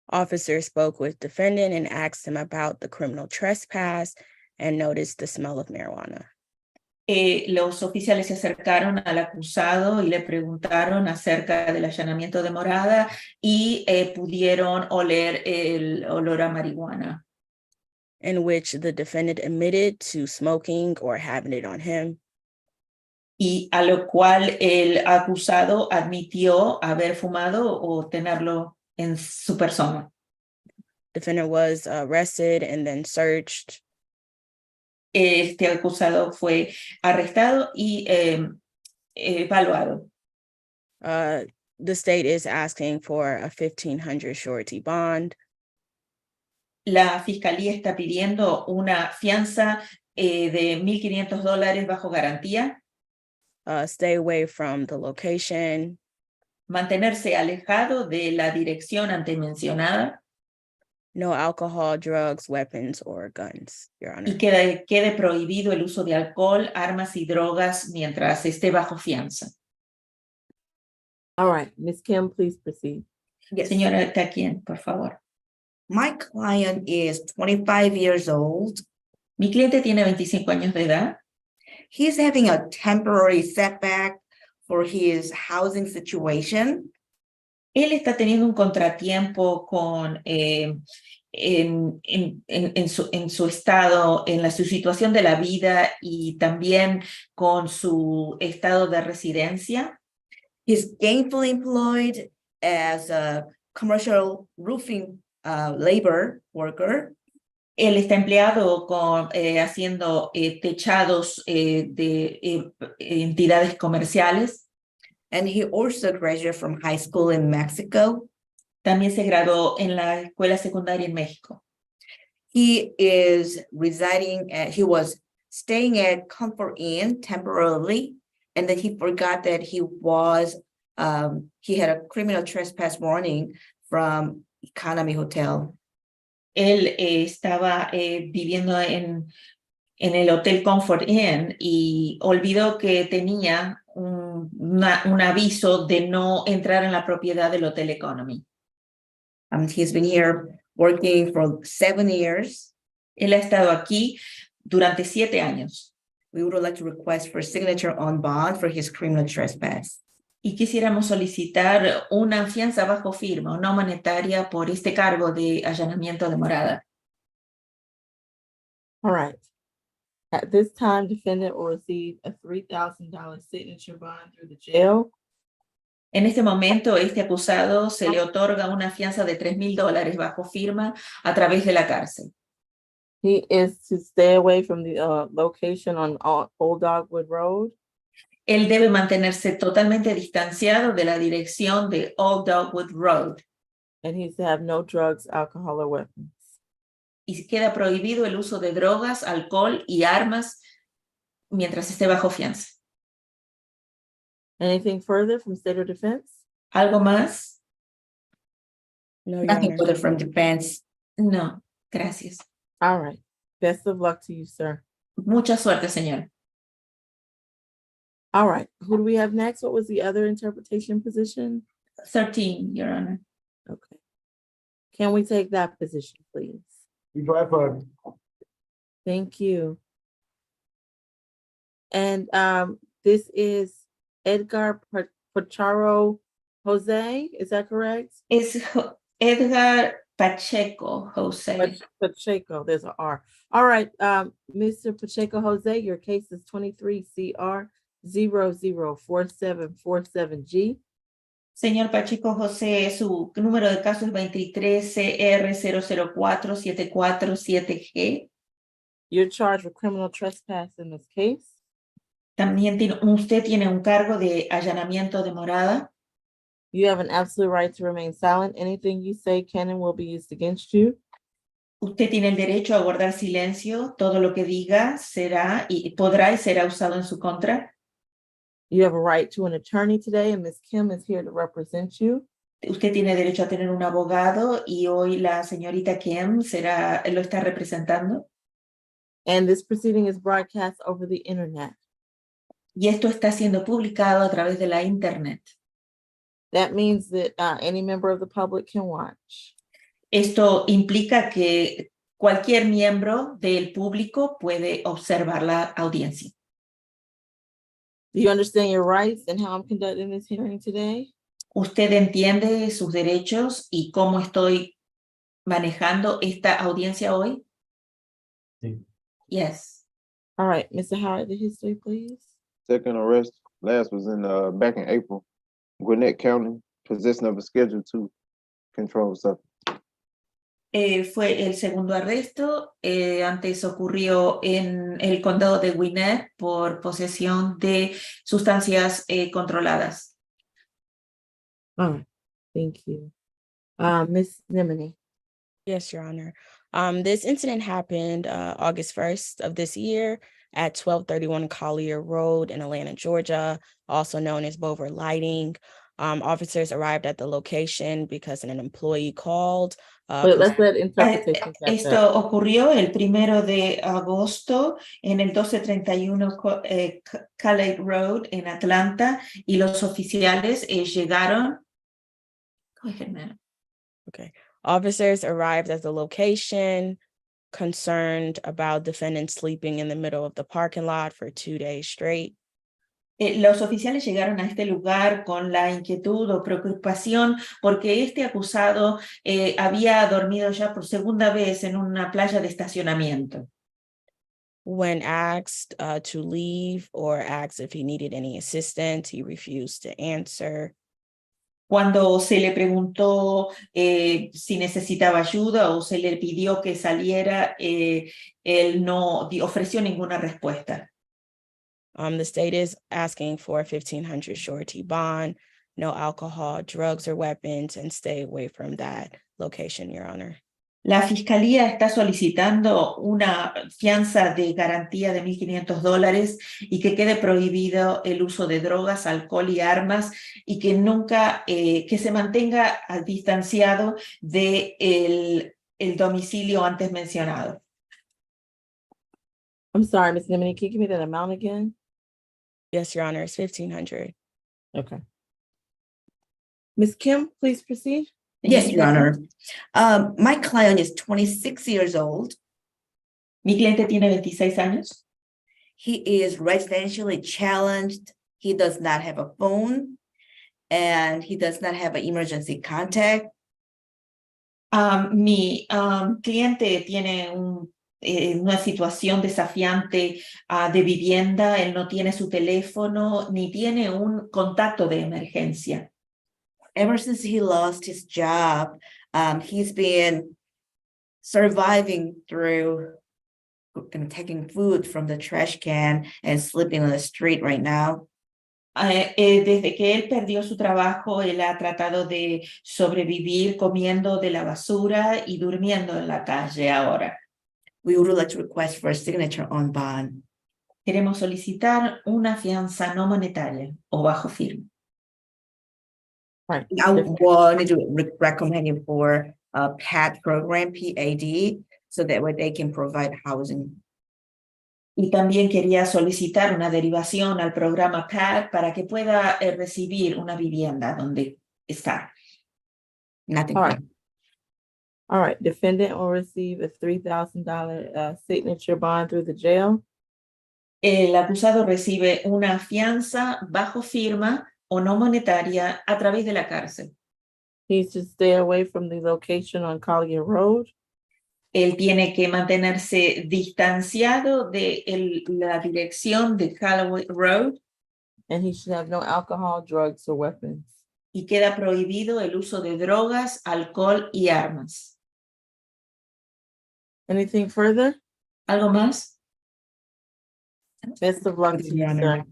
Officers spoke with defendant and asked him about the criminal trespass and noticed the smell of marijuana.
Los oficiales se acercaron al acusado y le preguntaron acerca del allanamiento de morada y pudieron oler el olor a marihuana.
In which the defendant admitted to smoking or having it on him.
Y a lo cual el acusado admitió haber fumado o tenerlo en su persona.
Defendant was arrested and then searched.
Este acusado fue arrestado y evaluado.
The state is asking for a $1,500 surety bond.
La fiscalía está pidiendo una fianza de $1,500 bajo garantía.
stay away from the location,
mantenerse alejado de la dirección antemencionada
no alcohol, drugs, weapons, or guns, Your Honor.
y quede prohibido el uso de alcohol, armas y drogas mientras esté bajo fianza.
All right, Ms. Kim, please proceed.
Señora Taquien, por favor.
My client is 25 years old.
Mi cliente tiene 25 años de edad.
He's having a temporary setback for his housing situation.
Él está teniendo un contratiempo con en su estado, su situación de la vida y también con su estado de residencia.
He's gainfully employed as a commercial roofing labor worker.
Él está empleado haciendo techados de entidades comerciales.
And he also graduated from high school in Mexico.
También se graduó en la escuela secundaria en México.
He was staying at Comfort Inn temporarily, and then he forgot that he had a criminal trespass warning from Economy Hotel.
Él estaba viviendo en el Hotel Comfort Inn y olvidó que tenía un aviso de no entrar en la propiedad del Hotel Economy.
He's been here working for 7 years.
Él ha estado aquí durante 7 años.
We would like to request for signature on bond for his criminal trespass.
Y quisiéramos solicitar una fianza bajo firma, no monetaria, por este cargo de allanamiento de morada.
All right. At this time, defendant will receive a $3,000 signature bond through the jail.
En este momento, este acusado se le otorga una fianza de $3,000 bajo firma a través de la cárcel.
He is to stay away from the location on Old Dogwood Road.
Él debe mantenerse totalmente distanciado de la dirección de Old Dogwood Road.
And he's to have no drugs, alcohol, or weapons.
Y queda prohibido el uso de drogas, alcohol y armas mientras esté bajo fianza.
Anything further from state or defense?
¿Algo más?
No, Your
Nothing
Honor.
further from defense.
No, gracias.
All right. Best of luck to you, sir.
Mucha suerte, señor.
All right. Who do we have next? What was the other interpretation position?
13, Your Honor.
Okay. Can we take that position, please?
You drive for
Thank you. And this is Edgar Pacharo Jose, is that correct?
Es Edgar Pacheco Jose.
Pacheco, there's an R. All right, Mr. Pacheco Jose, your case is 23 CR 004747G.
Señor Pacheco José, su número de caso es 23 CR 004747G.
You're charged with criminal trespass in this case.
También usted tiene un cargo de allanamiento de morada.
You have an absolute right to remain silent. Anything you say can and will be used against you.
Usted tiene el derecho a guardar silencio. Todo lo que diga podrá y será usado en su contra.
You have a right to an attorney today, and Ms. Kim is here to represent you.
Usted tiene derecho a tener un abogado y hoy la señorita Kim lo está representando.
And this proceeding is broadcast over the internet.
Y esto está siendo publicado a través de la internet.
That means that any member of the public can watch.
Esto implica que cualquier miembro del público puede observar la audiencia.
Do you understand your rights and how I'm conducting this hearing today?
¿Usted entiende sus derechos y cómo estoy manejando esta audiencia hoy?
Sí.
Yes.
All right, Mr. Howard, the history, please.
Second arrest, last was back in April, Gwinnett County, possession of a Schedule II controlled substance.
Fue el segundo arresto. Antes ocurrió en el condado de Gwinnett por posesión de sustancias controladas.
All right, thank you. Ms. Nemini.
Yes, Your Honor. This incident happened August 1st of this year at 1231 Collier Road in Atlanta, Georgia, also known as Bover Lighting. Officers arrived at the location because an employee called.
But let's let interpretation catch
Esto
up.
ocurrió el 1 de agosto en el 1231 Calais Road en Atlanta y los oficiales llegaron. Go ahead, ma'am.
Okay. Officers arrived at the location concerned about defendants sleeping in the middle of the parking lot for 2 days straight.
Los oficiales llegaron a este lugar con la inquietud o preocupación porque este acusado había dormido ya por segunda vez en una playa de estacionamiento.
When asked to leave or asked if he needed any assistance, he refused to answer.
Cuando se le preguntó si necesitaba ayuda o se le pidió que saliera, él no ofreció ninguna respuesta.
The state is asking for a $1,500 surety bond, no alcohol, drugs, or weapons, and stay away from that location, Your Honor.
La fiscalía está solicitando una fianza de garantía de $1,500 y que quede prohibido el uso de drogas, alcohol y armas y que nunca, que se mantenga distanciado de el domicilio antes mencionado.
I'm sorry, Ms. Nimini, can you give me that amount again?
Yes, Your Honor, it's $1,500.
Okay. Ms. Kim, please proceed.
Yes, Your Honor. My client is 26 years old.
Mi cliente tiene 26 años.
He is residentially challenged. He does not have a phone and he does not have an emergency contact.
Mi cliente tiene una situación desafiante de vivienda. Él no tiene su teléfono ni tiene un contacto de emergencia.
Ever since he lost his job, he's been surviving through taking food from the trash can and sleeping on the street right now.
Desde que él perdió su trabajo, él ha tratado de sobrevivir comiendo de la basura y durmiendo en la calle ahora.
We would like to request for a signature on bond.
Queremos solicitar una fianza no monetaria o bajo firma.
Right.
I wanted to recommend him for a PAD program, PAD, so that way they can provide housing.
Y también quería solicitar una derivación al programa PAD para que pueda recibir una vivienda donde está.
Nothing.
All right. All right. Defendant will receive a $3,000 signature bond through the jail.
El acusado recibe una fianza bajo firma o no monetaria a través de la cárcel.
He should stay away from the location on Collier Road.
Él tiene que mantenerse distanciado de la dirección de Callaway Road.
And he should have no alcohol, drugs, or weapons.
Y queda prohibido el uso de drogas, alcohol y armas.
Anything further?
¿Algo más?
Best of luck to you, sir.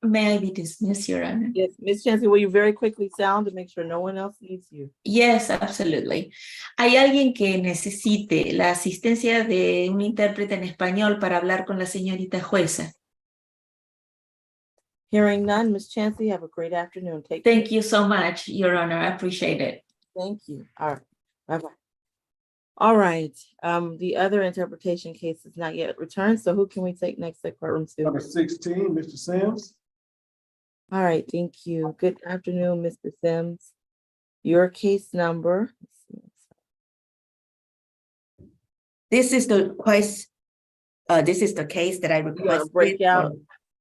May I be dismissed, Your Honor?
Yes, Ms. Chancellor, will you very quickly sound to make sure no one else needs you?
Yes, absolutely. ¿Hay alguien que necesite la asistencia de un intérprete en español para hablar con la señorita jueza?
Hearing none, Ms. Chancellor, have a great afternoon. Take care.
Thank you so much, Your Honor. I appreciate it.
Thank you. All right. Bye-bye. All right. The other interpretation case is not yet returned. So who can we take next at courtroom two?
Number 16, Mr. Sims.
All right. Thank you. Good afternoon, Mr. Sims. Your case number.
This is the case that I requested.
Breakout.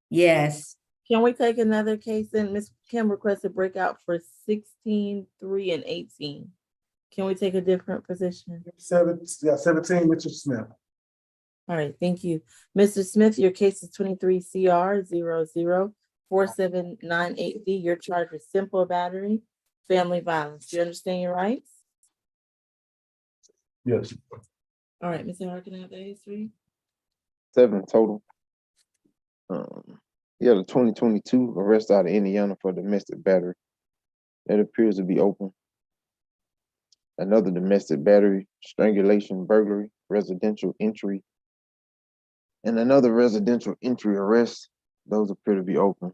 Yes.
Can we take another case? And Ms. Kim requested breakout for 16, 3, and 18. Can we take a different position?
17, Mr. Smith.
All right, thank you. Mr. Smith, your case is 23 CR 004798D. Your charge is simple battery, family violence. Do you understand your rights?
Yes.
All right, Mr. Hart, can I have the history?
7 total. He had a 2022 arrest out of Indiana for domestic battery. It appears to be open. another domestic battery, strangulation, burglary, residential entry, and another residential entry arrest. Those appear to be open.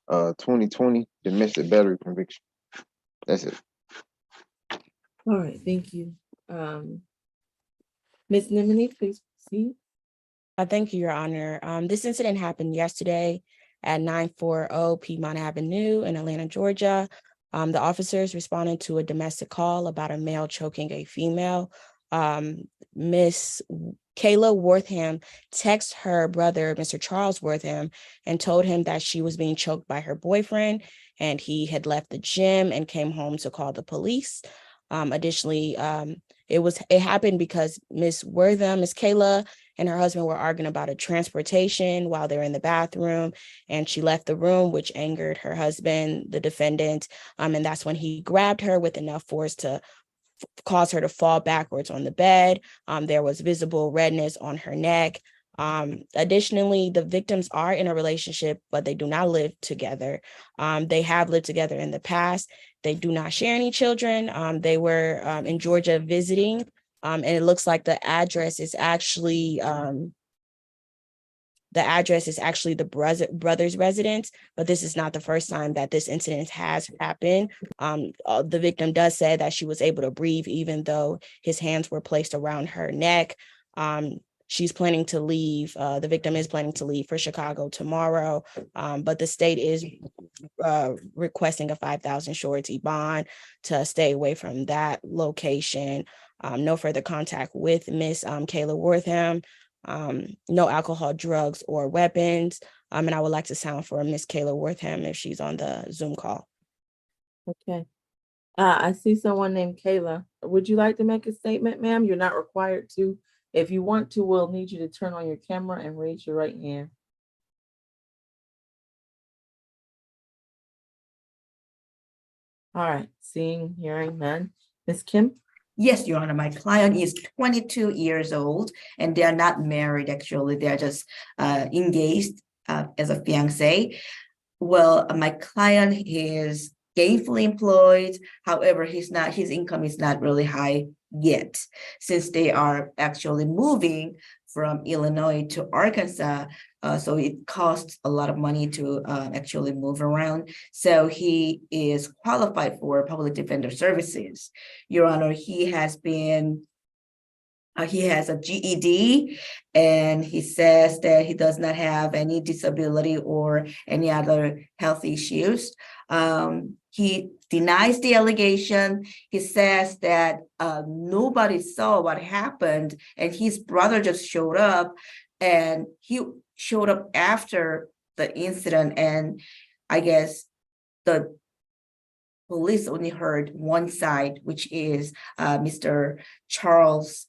2020 domestic battery conviction. That's it.
All right, thank you. Ms. Nimini, please proceed.
Thank you, Your Honor. This incident happened yesterday at 940 Piedmont Avenue in Atlanta, Georgia. The officers responded to a domestic call about a male choking a female. Miss Kayla Wortham texted her brother, Mr. Charles Wortham, and told him that she was being choked by her boyfriend, and he had left the gym and came home to call the police. Additionally, it happened because Miss Kayla and her husband were arguing about a transportation while they're in the bathroom, and she left the room, which angered her husband, the defendant. And that's when he grabbed her with enough force to cause her to fall backwards on the bed. There was visible redness on her neck. Additionally, the victims are in a relationship, but they do not live together. They have lived together in the past. They do not share any children. They were in Georgia visiting, and it looks like the address is actually the brother's residence, but this is not the first time that this incident has happened. The victim does say that she was able to breathe even though his hands were placed around her neck. She's planning to leave. The victim is planning to leave for Chicago tomorrow, but the state is requesting a $5,000 surety bond to stay away from that location. No further contact with Miss Kayla Wortham. No alcohol, drugs, or weapons. And I would like to sound for Miss Kayla Wortham if she's on the Zoom call.
Okay. I see someone named Kayla. Would you like to make a statement, ma'am? You're not required to. If you want to, we'll need you to turn on your camera and raise your right hand. All right, seeing, hearing none. Ms. Kim?
Yes, Your Honor, my client is 22 years old and they are not married, actually. They are just engaged as a fiance. Well, my client is gainfully employed. However, his income is not really high yet, since they are actually moving from Illinois to Arkansas. So it costs a lot of money to actually move around. So he is qualified for public defender services. Your Honor, he has a GED, and he says that he does not have any disability or any other health issues. He denies the allegation. He says that nobody saw what happened, and his brother just showed up, and he showed up after the incident, and I guess the police only heard one side, which is Mr. Charles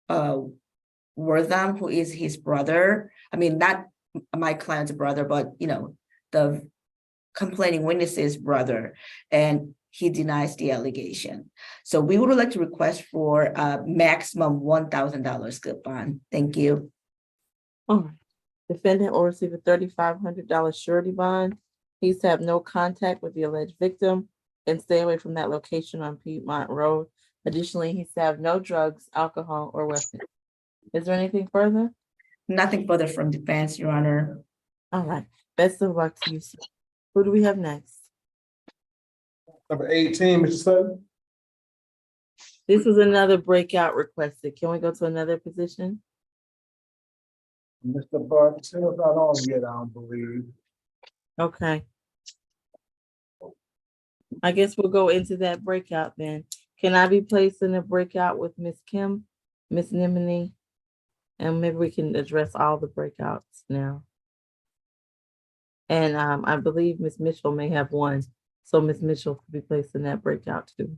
Wortham, who is his brother. I mean, not my client's brother, but the complaining witness's brother, and he denies the allegation. So we would like to request for a maximum $1,000 good bond. Thank you.
All right. Defendant will receive a $3,500 surety bond. He's to have no contact with the alleged victim and stay away from that location on Piedmont Road. Additionally, he's to have no drugs, alcohol, or weapons. Is there anything further?
Nothing further from defense, Your Honor.
All right. Best of luck to you, sir. Who do we have next?
Number 18, Mr. Sutton.
This was another breakout requested. Can we go to another position?
Mr. Bartell's not on yet, I don't believe.
Okay. I guess we'll go into that breakout then. Can I be placed in a breakout with Ms. Kim, Ms. Nimini? And maybe we can address all the breakouts now. And I believe Ms. Mitchell may have one. So Ms. Mitchell could be placed in that breakout too.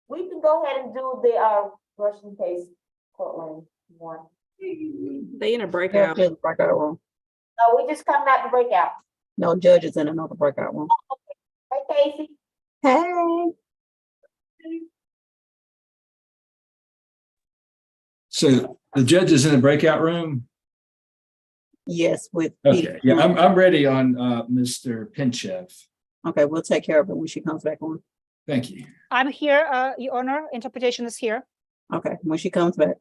We can go ahead and do the Russian case courtroom one.
They in a breakout. Breakout room.
No, we just coming out the breakout.
No judges in another breakout room.
Hey, Casey.
Hey.
So the judge is in the breakout room.
Yes, with.
Okay, yeah, I'm ready on Mr. Pinchev.
Okay, we'll take care of it when she comes back on.
Thank you.
I'm here, Your Honor. Interpretation is here.
Okay, when she comes back.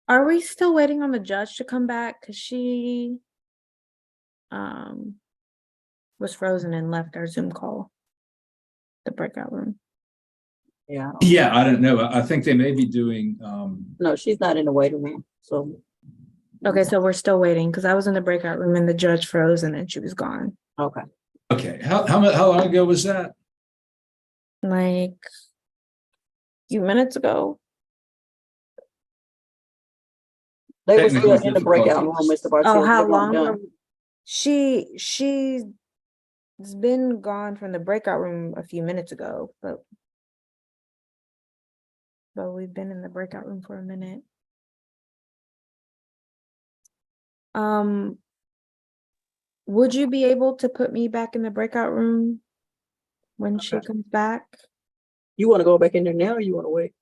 Are we still waiting on the judge to come back? Cause she was frozen and left our Zoom call, the breakout room.
Yeah.
Yeah, I don't know. I think they may be doing,
No, she's not in the waiting room, so,
Okay, so we're still waiting because I was in the breakout room and the judge froze and then she was gone.
okay.
okay, how long ago was that?
Like a few minutes ago.
They were
Technical
still in the breakout room,
difficulties.
Mr. Bartel.
Oh, how
They weren't
long?
done.
She's been gone from the breakout room a few minutes ago, but we've been in the breakout room for a minute. Would you be able to put me back in the breakout room when she comes back?
You want to go back in there now or you want to wait?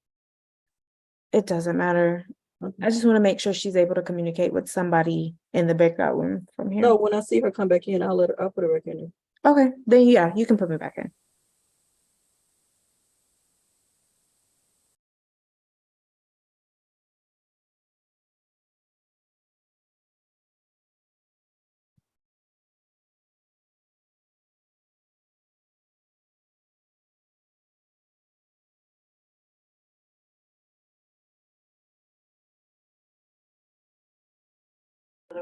It doesn't matter.
Okay.
I just want to make sure she's able to communicate with somebody in the breakout room from here.
No, when I see her come back in, I'll put her back in there.
Okay, then yeah, you can put me back in.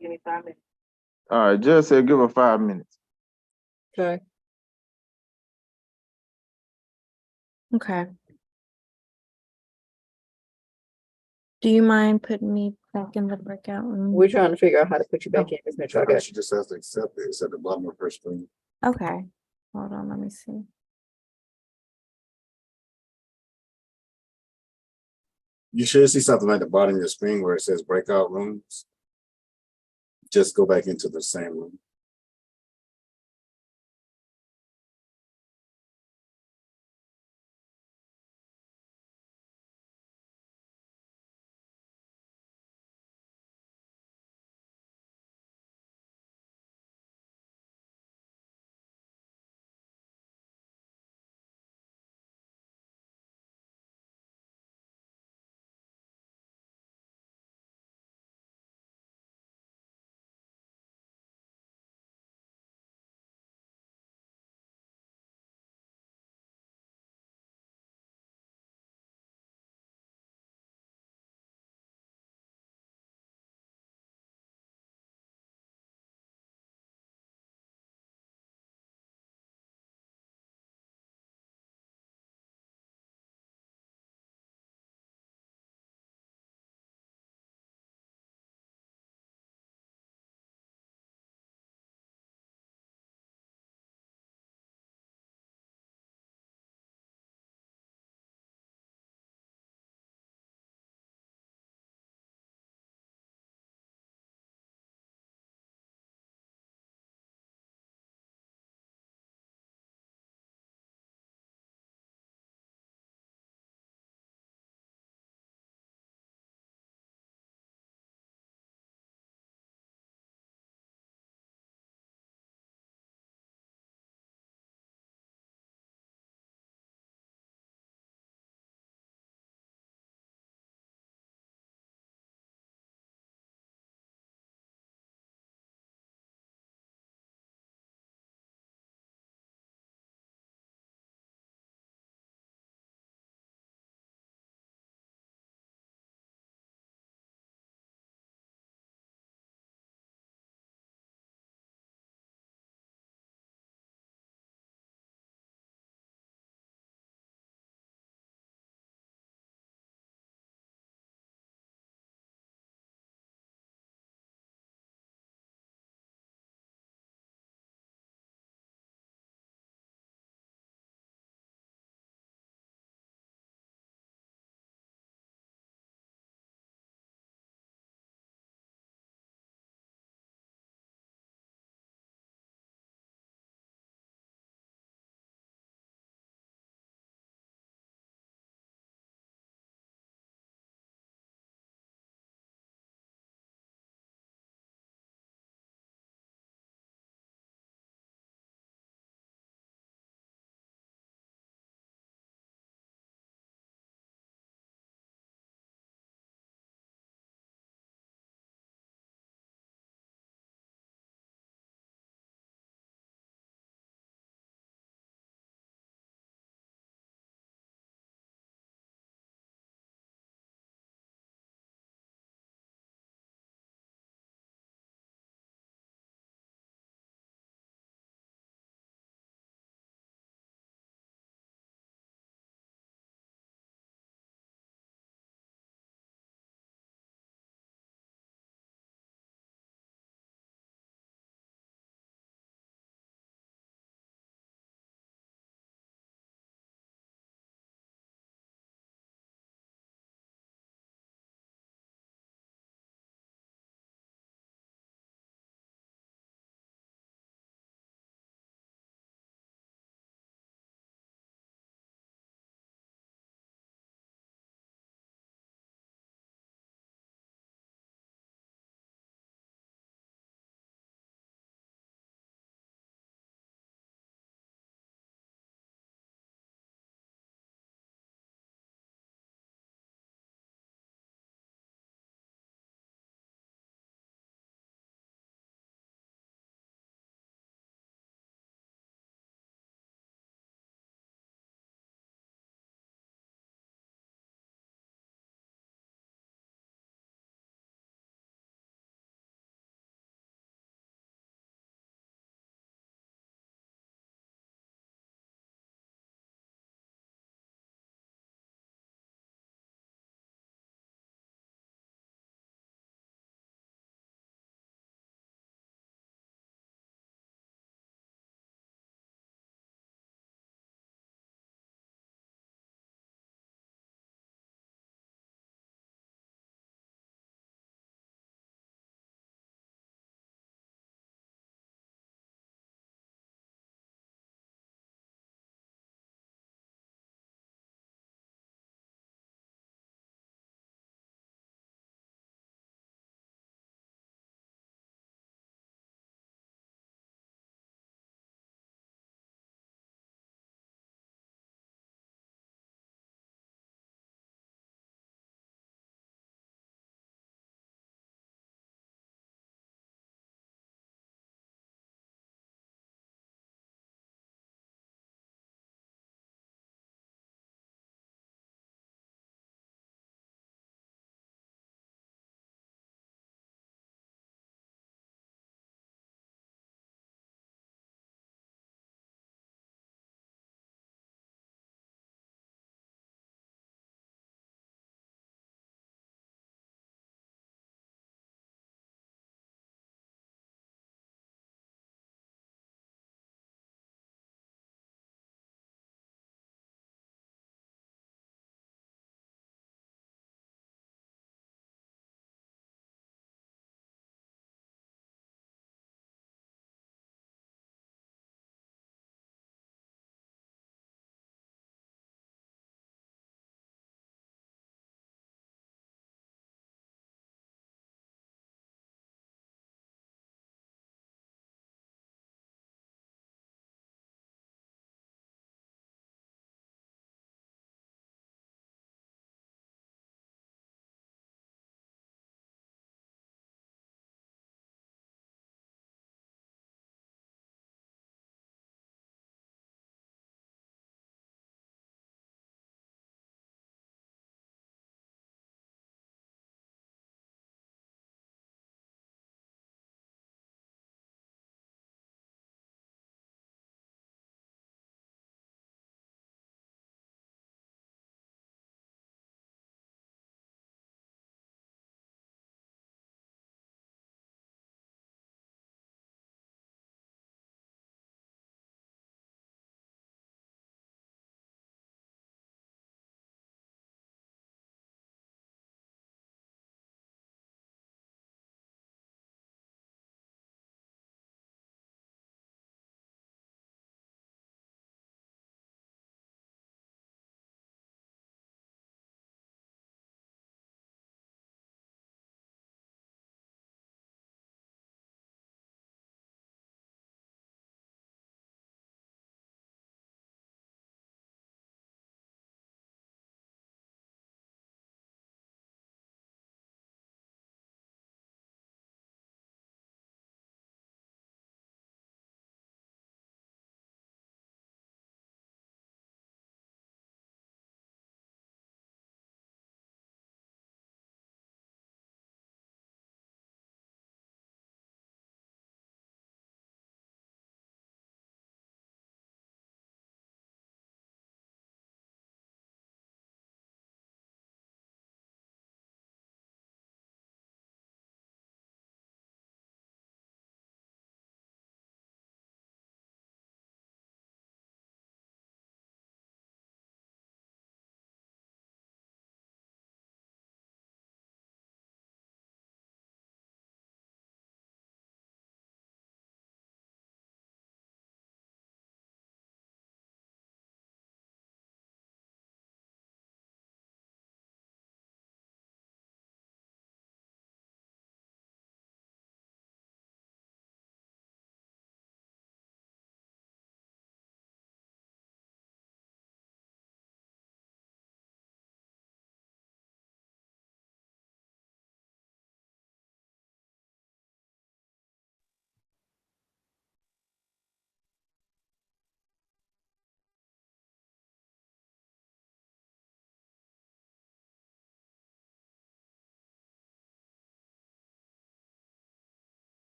Give me 5 minutes.
All right, Judge said give her 5 minutes.
Okay.
Okay. Do you mind putting me back in the breakout room?
We're trying to figure out how to put you back in, Ms. Mitchell. I got you.
She just has to accept it. It's at the bottom of her screen.
Okay, hold on, let me see.
You should see something at the bottom of your screen where it says breakout rooms. Just go back into the same room.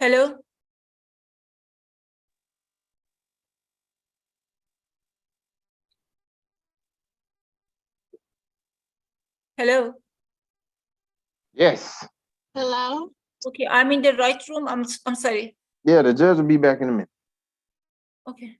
Hello? Hello?
Yes.
Hello?
Okay, I'm in the right room. I'm sorry.
Yeah, the judge will be back in a minute.
Okay.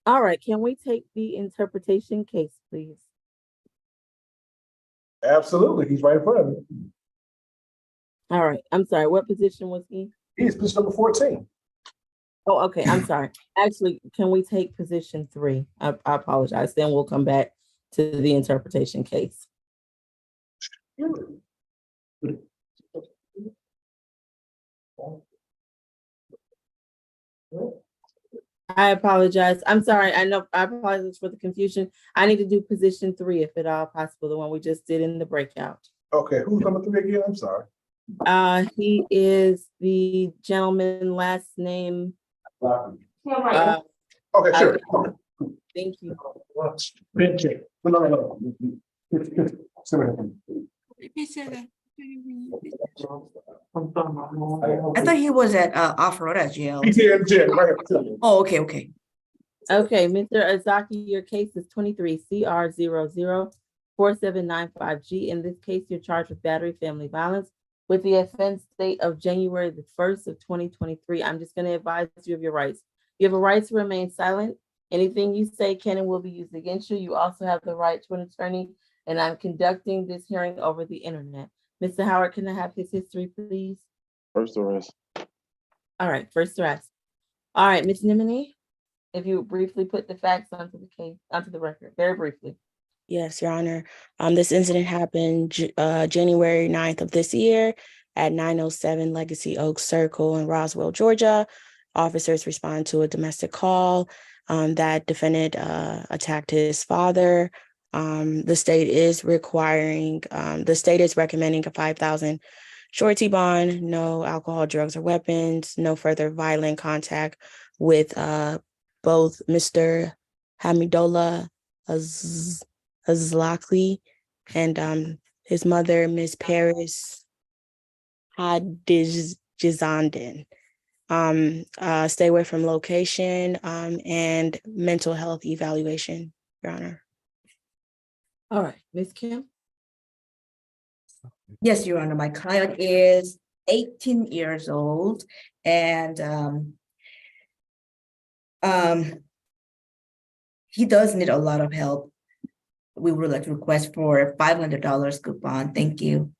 All right, can we take the interpretation case, please?
Absolutely, he's right in front of me.
All right, I'm sorry, what position was he?
He's position number 14.
Oh, okay, I'm sorry. Actually, can we take position 3? I apologize. Then we'll come back to the interpretation case. I apologize. I'm sorry. I know I apologize for the confusion. I need to do position 3 if at all possible, the one we just did in the breakout.
Okay, who's number 3 again? I'm sorry.
He is the gentleman last name.
Okay, sure.
Thank you.
I thought he was at Alpharetta jail.
He's here in jail, right here.
Oh, okay, okay.
Okay, Mr. Azaki, your case is 23 CR 004795G. In this case, you're charged with battery family violence with the offense date of January the 1st of 2023. I'm just going to advise you of your rights. You have a right to remain silent. Anything you say can and will be used against you. You also have the right to an attorney, and I'm conducting this hearing over the internet. Mr. Howard, can I have his history, please?
First arrest.
All right, first arrest. All right, Ms. Nimini, if you briefly put the facts onto the case, onto the record, very briefly.
Yes, Your Honor. This incident happened January 9th of this year at 907 Legacy Oaks Circle in Roswell, Georgia. Officers responded to a domestic call that defendant attacked his father. The state is recommending a 5,000 surety bond, no alcohol, drugs, or weapons, no further violent contact with both Mr. Hamidullah Azlaki and his mother, Ms. Paris Hadijizandin. Stay away from location and mental health evaluation, Your Honor.
All right, Ms. Kim.
Yes, Your Honor, my client is 18 years old and he does need a lot of help. We would like to request for $500 coupon. Thank you.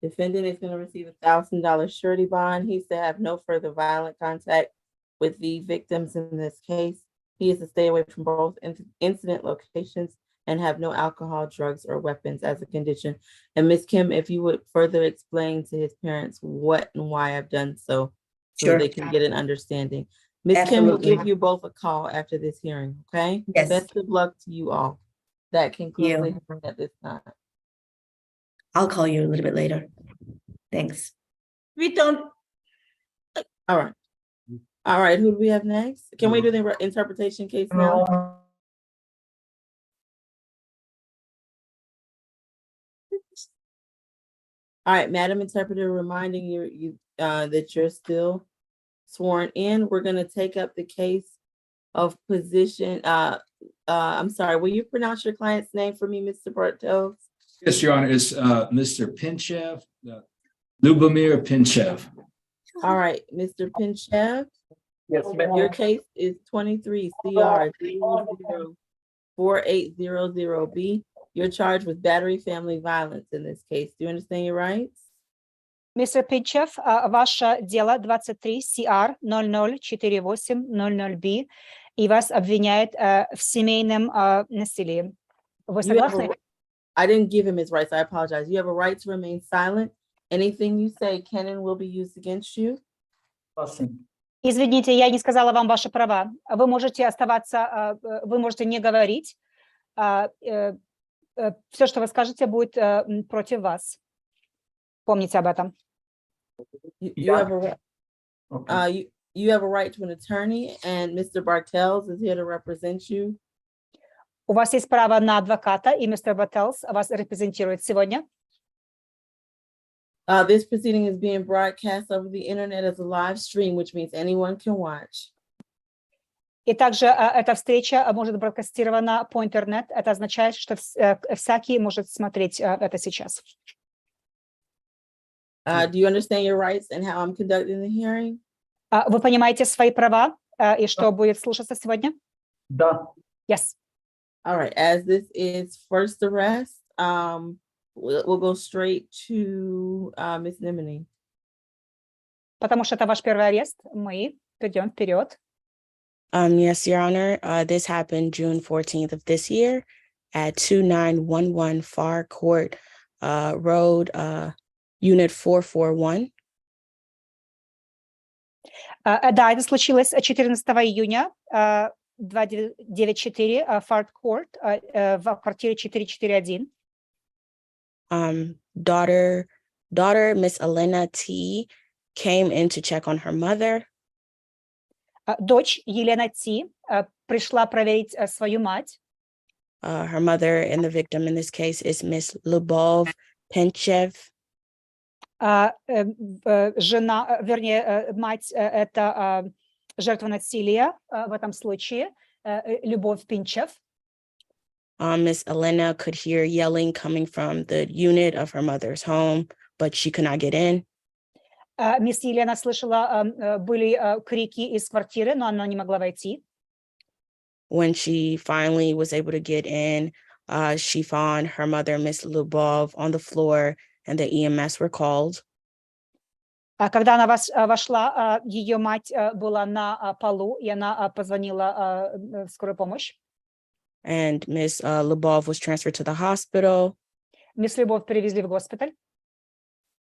Defendant is going to receive $1,000 surety bond. He's to have no further violent contact with the victims in this case. He is to stay away from both incident locations and have no alcohol, drugs, or weapons as a condition. And Ms. Kim, if you would further explain to his parents what and why I've done so
Sure.
they can get an understanding. Ms. Kim will give you both a call after this hearing, okay?
Yes.
Best of luck to you all. That concludes the hearing at this time.
I'll call you a little bit later. Thanks.
We don't.
All right. All right, who do we have next? Can we do the interpretation case now? All right, Madam Interpreter, reminding you that you're still sworn in. We're going to take up the case of position. I'm sorry, will you pronounce your client's name for me, Mr. Bartels?
Yes, Your Honor, it's Mr. Pinchev, Lubomir Pinchev.
All right, Mr. Pinchev.
Yes, ma'am.
Your case is 23 CR 004800B. You're charged with battery family violence in this case. Do you understand your rights?
Mr. Pinchev, ваше дело 23 CR 004800B, и вас обвиняют в семейном насилии. Вы согласны?
I didn't give him his rights. I apologize. You have a right to remain silent. Anything you say can and will be used against you.
Извините, я не сказала вам ваши права. Вы можете оставаться, вы можете не говорить. Все, что вы скажете, будет против вас. Помните об этом.
You have a you have a right to an attorney, and Mr. Bartels is here to represent you.
У вас есть право на адвоката, и мистер Бартелс вас репрезентирует сегодня.
This proceeding is being broadcast over the internet as a live stream, which means anyone can watch.
И также эта встреча может быть бродкастирована по интернету. Это означает, что всякий может смотреть это сейчас.
Do you understand your rights and how I'm conducting the hearing?
Вы понимаете свои права и что будет слушаться сегодня?
Да.
Yes.
All right, as this is first arrest, we'll go straight to Ms. Nimini.
Потому что это ваш первый арест, мы идем вперед.
Yes, Your Honor. This happened June 14th of this year at 2911 Far Court Road, Unit 441.
Да, это случилось 14 июня 294 Fart Court в квартире 441.
Daughter Miss Elena T came in to check on her mother.
Дочь Елена Ти пришла проверить свою мать.
Her mother and the victim in this case is Miss Lubov Penchev.
Жена, вернее, мать это жертва насилия в этом случае, Любовь Пинчев.
Miss Elena could hear yelling coming from the unit of her mother's home, but she could not get in.
Мисс Елена слышала, были крики из квартиры, но она не могла войти.
When she finally was able to get in, she found her mother, Miss Lubov, on the floor, and the EMS were called.
Когда она вошла, ее мать была на полу, и она позвонила в скорую помощь.
And Miss Lubov was transferred to the hospital.
Мисс Любовь перевезли в госпиталь.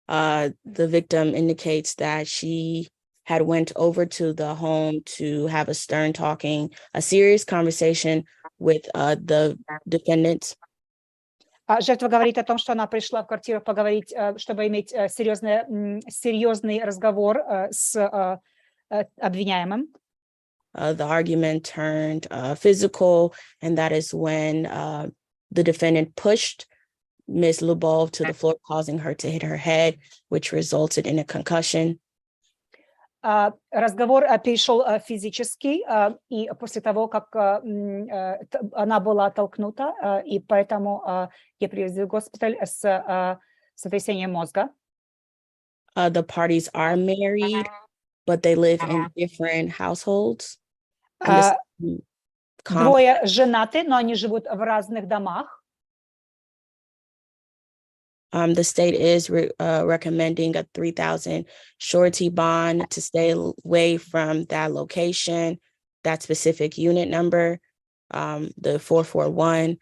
The victim indicates that she had went over to the home to have a a serious conversation with the defendants.
Жертва говорит о том, что она пришла в квартиру поговорить, чтобы иметь серьезный разговор с обвиняемым.
The argument turned physical, and that is when the defendant pushed Miss Lubov to the floor, causing her to hit her head, which resulted in a concussion.
Разговор перешел физически, и после того, как она была толкнута, и поэтому ее привезли в госпиталь с сотрясением мозга.
The parties are married, but they live in different households.
Двое женаты, но они живут в разных домах.
The state is recommending a $3,000 surety bond to stay away from that location, that specific unit number, the 441,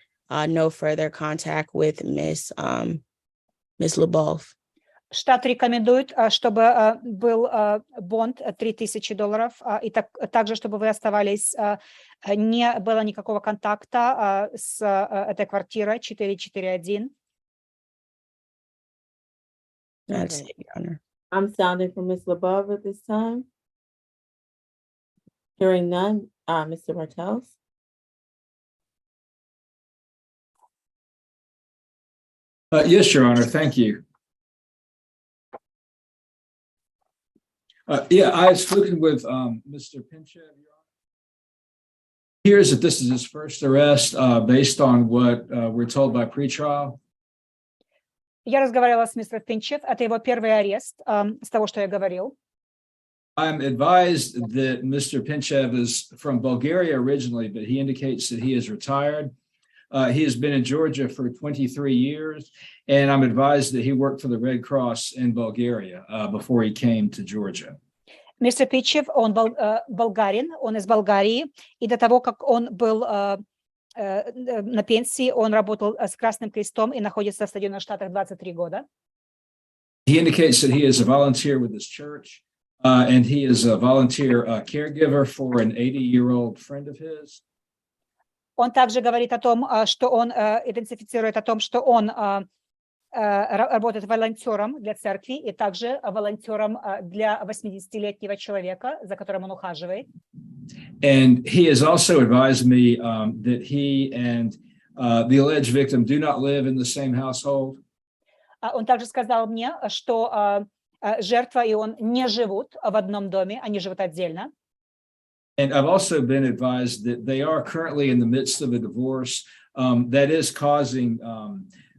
no further contact with Miss Lubov.
Штат рекомендует, чтобы был бонд $3000, и также, чтобы вы оставались, не было никакого контакта с этой квартирой 441.
That's it, Your Honor.
I'm sounding for Ms. Lubov at this time. Hearing none, Mr. Martels.
Yes, Your Honor. Thank you. I've spoken with Mr. Pinchev. Here's that this is his first arrest based on what we're told by pretrial.
Я разговаривала с мистером Пинчев. Это его первый арест, с того, что я говорил.
I'm advised that Mr. Pinchev is from Bulgaria originally, but he indicates that he is retired. He has been in Georgia for 23 years, and I'm advised that he worked for the Red Cross in Bulgaria before he came to Georgia.
Мистер Пинчев, он болгарин, он из Болгарии, и до того, как он был на пенсии, он работал с Красным Крестом и находится в Соединенных Штатах 23 года.
He indicates that he is a volunteer with his church, and he is a volunteer caregiver for an 80-year-old friend of his.
Он также говорит о том, что он идентифицирует о том, что он работает волонтером для церкви и также волонтером для 80-летнего человека, за которым он ухаживает.
And he has also advised me that he and the alleged victim do not live in the same household.
Он также сказал мне, что жертва и он не живут в одном доме, они живут отдельно.
And I've also been advised that they are currently in the midst of a divorce that is causing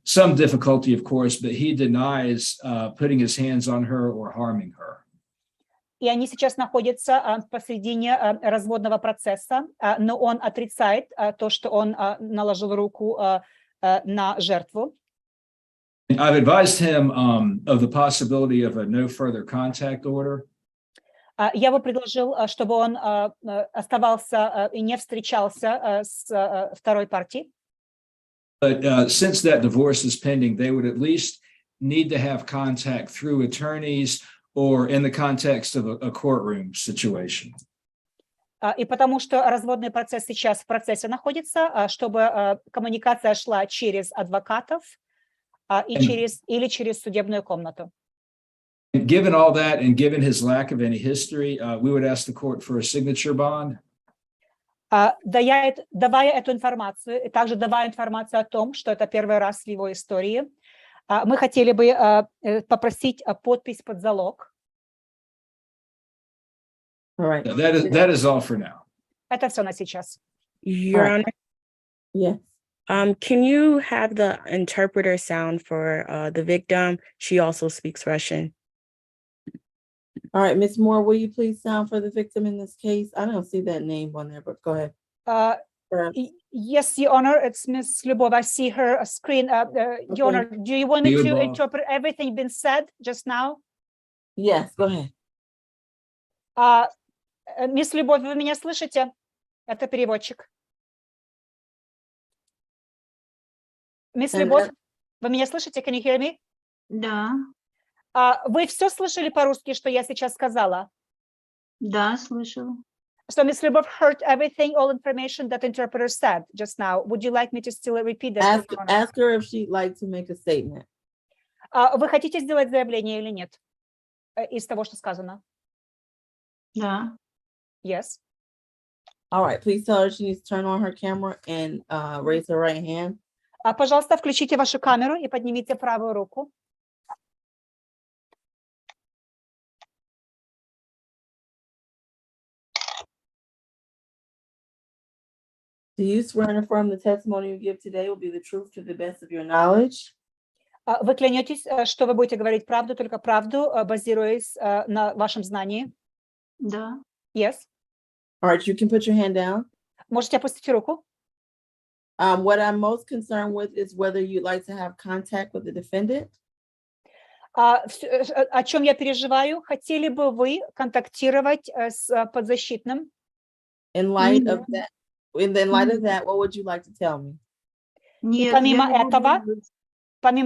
some difficulty, of course, but he denies putting his hands on her or harming her.
и они сейчас находятся посредине разводного процесса, но он отрицает то, что он наложил руку на жертву.
I've advised him of the possibility of a no further contact order.
Я его предложил, чтобы он оставался и не встречался с второй партией.
But since that divorce is pending, they would at least need to have contact through attorneys or in the context of a courtroom situation.
И потому что разводный процесс сейчас в процессе находится, чтобы коммуникация шла через адвокатов или через судебную комнату.
And given all that, and given his lack of any history, we would ask the court for a signature bond.
Давая эту информацию, и также давая информацию о том, что это первый раз в его истории, мы хотели бы попросить подпись под залог.
All right.
That is all for now.
Это все на сейчас.
Your Honor,
Yes.
can you have the interpreter sound for the victim? She also speaks Russian.
All right, Ms. Moore, will you please sound for the victim in this case? I don't see that name on there, but go ahead.
Yes, Your Honor, it's Ms. Lyubov. I see her screen. Your Honor, do you want me to
Lyubov.
interpret everything been said just now?
Yes, go ahead.
Мисс Любовь, вы меня слышите? Это переводчик. Мисс Любовь, вы меня слышите? Can you hear me?
Да,
Вы все слышали по-русски, что я сейчас сказала?
да, слышала.
So Ms. Lyubov heard everything, all information that interpreter said just now. Would you like me to still repeat that?
Ask her if she'd like to make a statement.
Вы хотите сделать заявление или нет? Из того, что сказано?
Да.
Yes.
All right, please tell her she needs to turn on her camera and raise her right hand.
Пожалуйста, включите вашу камеру и поднимите правую руку.
Do you swear and affirm the testimony you give today will be the truth to the best of your knowledge?
Вы клянетесь, что вы будете говорить правду, только правду, базируясь на вашем знании?
Да.
Yes.
All right, you can put your hand down.
Можете опустить руку.
What I'm most concerned with is whether you'd like to have contact with the defendant.
О чем я переживаю? Хотели бы вы контактировать с подзащитным?
In light of that, what would you like to tell me?
И помимо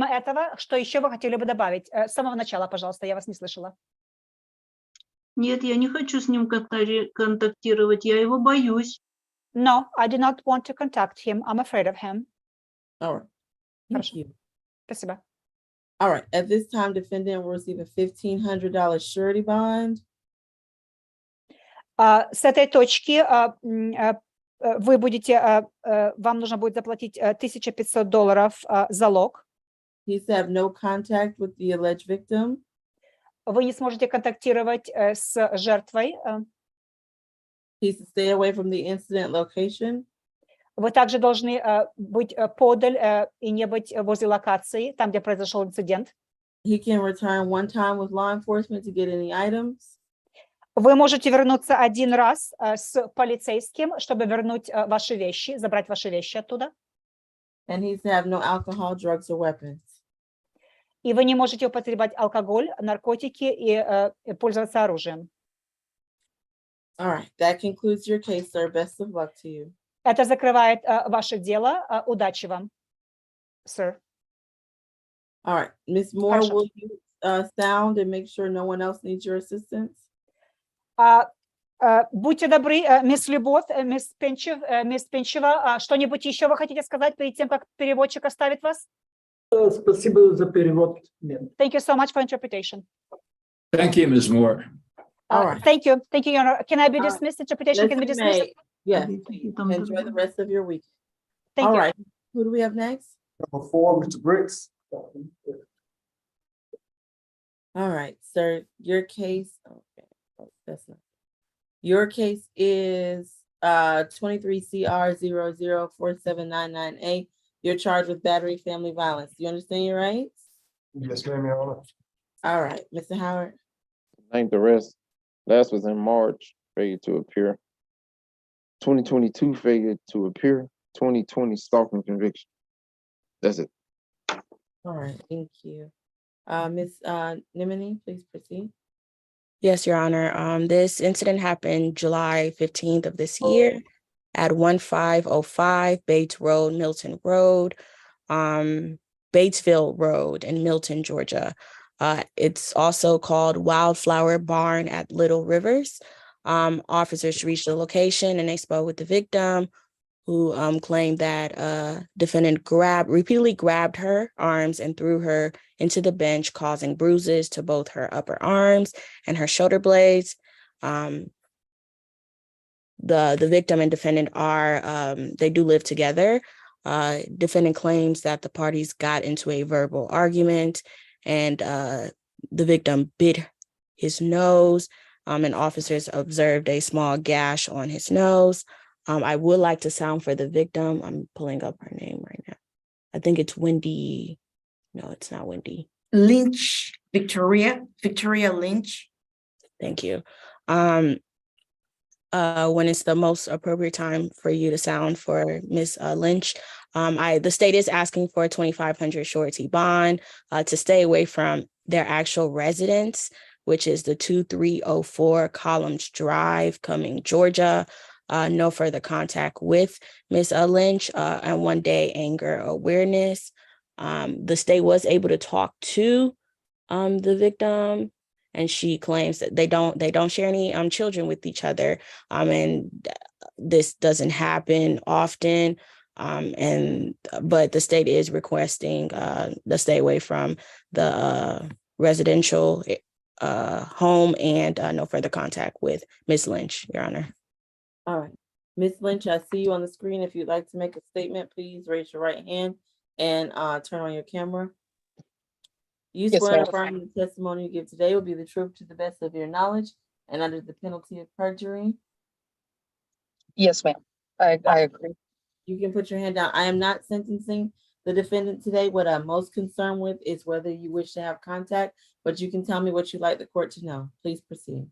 этого, что еще вы хотели бы добавить? С самого начала, пожалуйста, я вас не слышала.
Нет, я не хочу с ним контактировать, я его боюсь.
No, I do not want to contact him. I'm afraid of him.
All right. Thank you.
Спасибо.
All right. At this time, defendant will receive a $1,500 surety bond.
С этой точки вы будете, вам нужно будет заплатить $1500 залог.
He's to have no contact with the alleged victim.
Вы не сможете контактировать с жертвой.
He's to stay away from the incident location.
Вы также должны быть подаль и не быть возле локации, там, где произошел инцидент.
He can return one time with law enforcement to get any items.
Вы можете вернуться один раз с полицейским, чтобы вернуть ваши вещи, забрать ваши вещи оттуда.
And he's to have no alcohol, drugs, or weapons.
И вы не можете употреблять алкоголь, наркотики и пользоваться оружием.
All right, that concludes your case, sir. Best of luck to you.
Это закрывает ваше дело. Удачи вам, sir.
All right, Ms. Moore, will you sound and make sure no one else needs your assistance?
Будьте добры, мисс Любовь, мисс Пенчева, что-нибудь еще вы хотите сказать перед тем, как переводчик оставит вас?
Спасибо за перевод.
Thank you so much for interpretation.
Thank you, Ms. Moore.
All right.
Thank you, Your Honor. Can I be dismissed? Interpretation can be dismissed.
Yes. Enjoy the rest of your week.
Thank
All
you.
right. Who do we have next?
Number 4, Mr. Briggs.
All right, sir. Your case. Okay, that's not. Your case is 23 CR 004799A. You're charged with battery family violence. Do you understand your rights?
Yes, ma'am, Your Honor.
All right, Mr. Howard.
Named arrest, Last was in March, failure to appear. 2022 failure to appear. 2020 stalking conviction. That's it.
All right, thank you. Ms. Nimini, please proceed.
Yes, Your Honor. This incident happened July 15th of this year at 1505 Bates Road, Milton Road, Batesville Road in Milton, Georgia. It's also called Wildflower Barn at Little Rivers. Officers reached the location and they spoke with the victim, who claimed that defendant repeatedly grabbed her arms and threw her into the bench, causing bruises to both her upper arms and her shoulder blades. The victim and defendant they do live together. Defendant claims that the parties got into a verbal argument and the victim bit his nose, and officers observed a small gash on his nose. I would like to sound for the victim. I'm pulling up her name right now. I think it's Wendy. No, it's not Wendy.
Lynch, Victoria Lynch.
Thank you. When it's the most appropriate time for you to sound for Ms. Lynch, the state is asking for a $2,500 surety bond to stay away from their actual residence, which is the 2304 Columns Drive, Cumming, Georgia. No further contact with Ms. Lynch, and 1 day anger awareness. The state was able to talk to the victim, and she claims that they don't share any children with each other, and this doesn't happen often. But the state is requesting the stay away from the residential home and no further contact with Ms. Lynch, Your Honor.
All right, Ms. Lynch, I see you on the screen. If you'd like to make a statement, please raise your right hand and turn on your camera. You
Yes,
swear and
ma'am.
affirm the testimony you give today will be the truth to the best of your knowledge and under the penalty of perjury.
Yes, ma'am. I agree.
You can put your hand down. I am not sentencing the defendant today. What I'm most concerned with is whether you wish to have contact, but you can tell me what you'd like the court to know. Please proceed.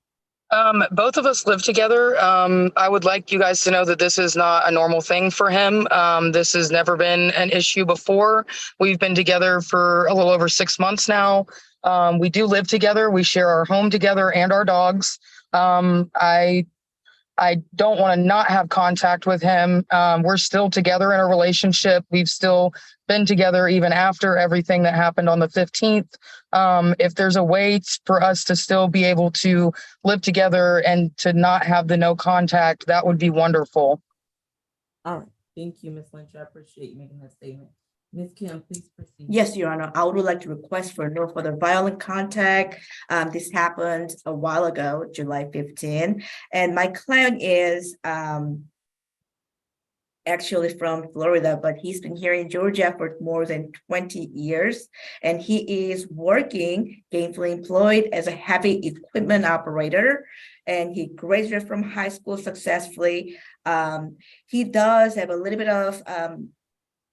Both of us live together. I would like you guys to know that this is not a normal thing for him. This has never been an issue before. We've been together for a little over 6 months now. We do live together. We share our home together and our dogs. I don't want to not have contact with him. We're still together in a relationship. We've still been together even after everything that happened on the 15th. If there's a way for us to still be able to live together and to not have the no contact, that would be wonderful.
All right. Thank you, Ms. Lynch. I appreciate you making that statement. Ms. Kim, please proceed.
Yes, Your Honor. I would like to request for no further violent contact. This happened a while ago, July 15, and my client is actually from Florida, but he's been here in Georgia for more than 20 years, and he is working, gainfully employed as a heavy equipment operator, and he graduated from high school successfully. He does have a little bit of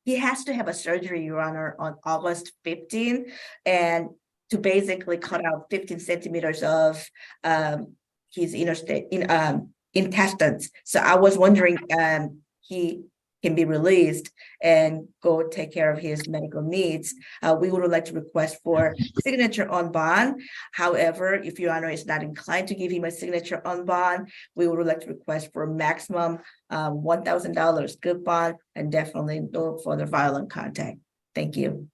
he has to have a surgery, Your Honor, on August 15, and to basically cut out 15 centimeters of his intestines. So I was wondering, he can be released and go take care of his medical needs. We would like to request for signature on bond. However, if Your Honor is not inclined to give him a signature on bond, we would like to request for maximum $1,000 good bond and definitely no further violent contact. Thank you.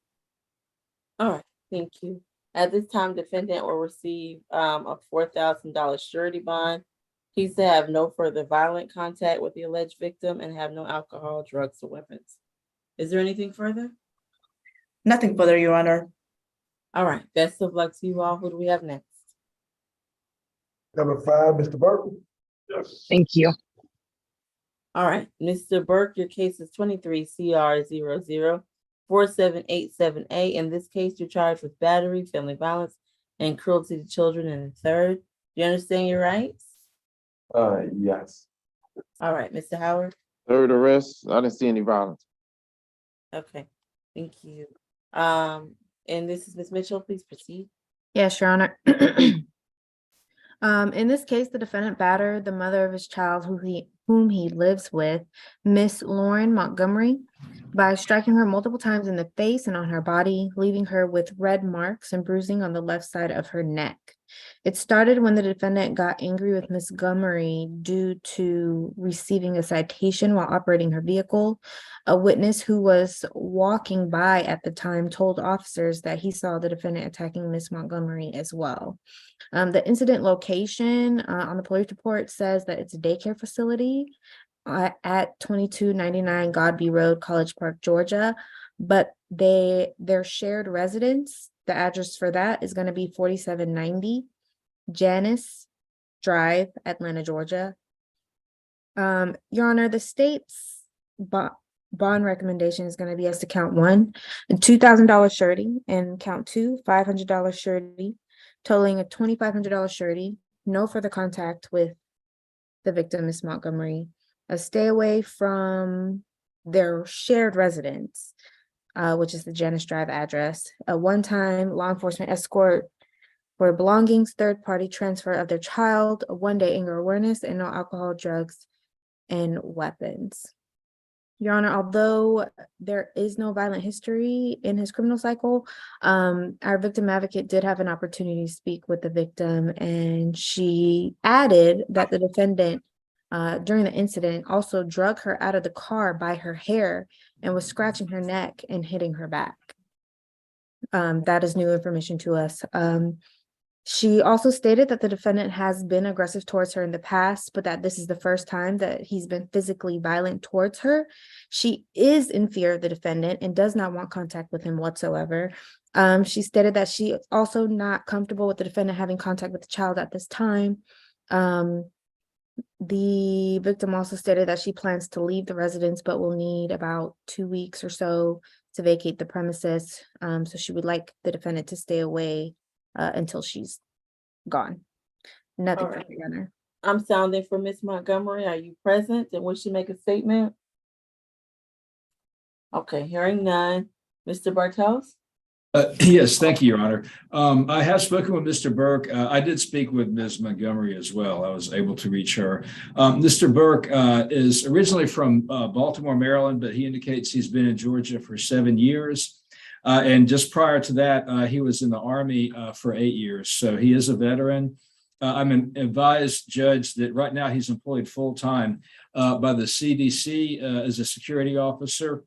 All right. Thank you. At this time, defendant will receive a $4,000 surety bond. He's to have no further violent contact with the alleged victim and have no alcohol, drugs, or weapons. Is there anything further?
Nothing further, Your Honor.
All right. Best of luck to you all. Who do we have next?
Number 5, Mr. Burke.
Yes. Thank you.
All right. Mr. Burke, your case is 23 CR 004787A. In this case, you're charged with battery, family violence, and cruelty to children in the third. Do you understand your rights?
Yes.
All right, Mr. Howard.
Third arrest, I didn't see any violence.
Okay, thank you. And this is Ms. Mitchell. Please proceed.
Yes, Your Honor. In this case, the defendant battered the mother of his child whom he lives with, Miss Lauren Montgomery, by striking her multiple times in the face and on her body, leaving her with red marks and bruising on the left side of her neck. It started when the defendant got angry with Miss Montgomery due to receiving a citation while operating her vehicle. A witness who was walking by at the time told officers that he saw the defendant attacking Miss Montgomery as well. The incident location on the police report says that it's a daycare facility at 2299 Godby Road, College Park, Georgia, but their shared residence, the address for that is going to be 4790 Janice Drive, Atlanta, Georgia. Your Honor, the state's bond recommendation is going to be as to count one, a $2,000 surety, and count two, $500 surety, totaling a $2,500 surety, no further contact with the victim, Miss Montgomery, a stay away from their shared residence, which is the Janice Drive address, a one-time law enforcement escort for belongings, third-party transfer of their child, a one-day anger awareness, and no alcohol, drugs, and weapons. Your Honor, although there is no violent history in his criminal cycle, our victim advocate did have an opportunity to speak with the victim, and she added that the defendant, during the incident, also drug her out of the car by her hair and was scratching her neck and hitting her back. That is new information to us. She also stated that the defendant has been aggressive towards her in the past, but that this is the first time that he's been physically violent towards her. She is in fear of the defendant and does not want contact with him whatsoever. She stated that she is also not comfortable with the defendant having contact with the child at this time. The victim also stated that she plans to leave the residence, but will need about 2 weeks or so to vacate the premises. So she would like the defendant to stay away until she's gone. Nothing
All right.
further, Your Honor.
I'm sounding for Miss Montgomery. Are you present and wish to make a statement? Okay, hearing none. Mr. Bartels?
Yes, thank you, Your Honor. I have spoken with Mr. Burke. I did speak with Ms. Montgomery as well. I was able to reach her. Mr. Burke is originally from Baltimore, Maryland, but he indicates he's been in Georgia for 7 years. And just prior to that, he was in the Army for 8 years. So he is a veteran. I'm an advised judge that right now he's employed full-time by the CDC as a security officer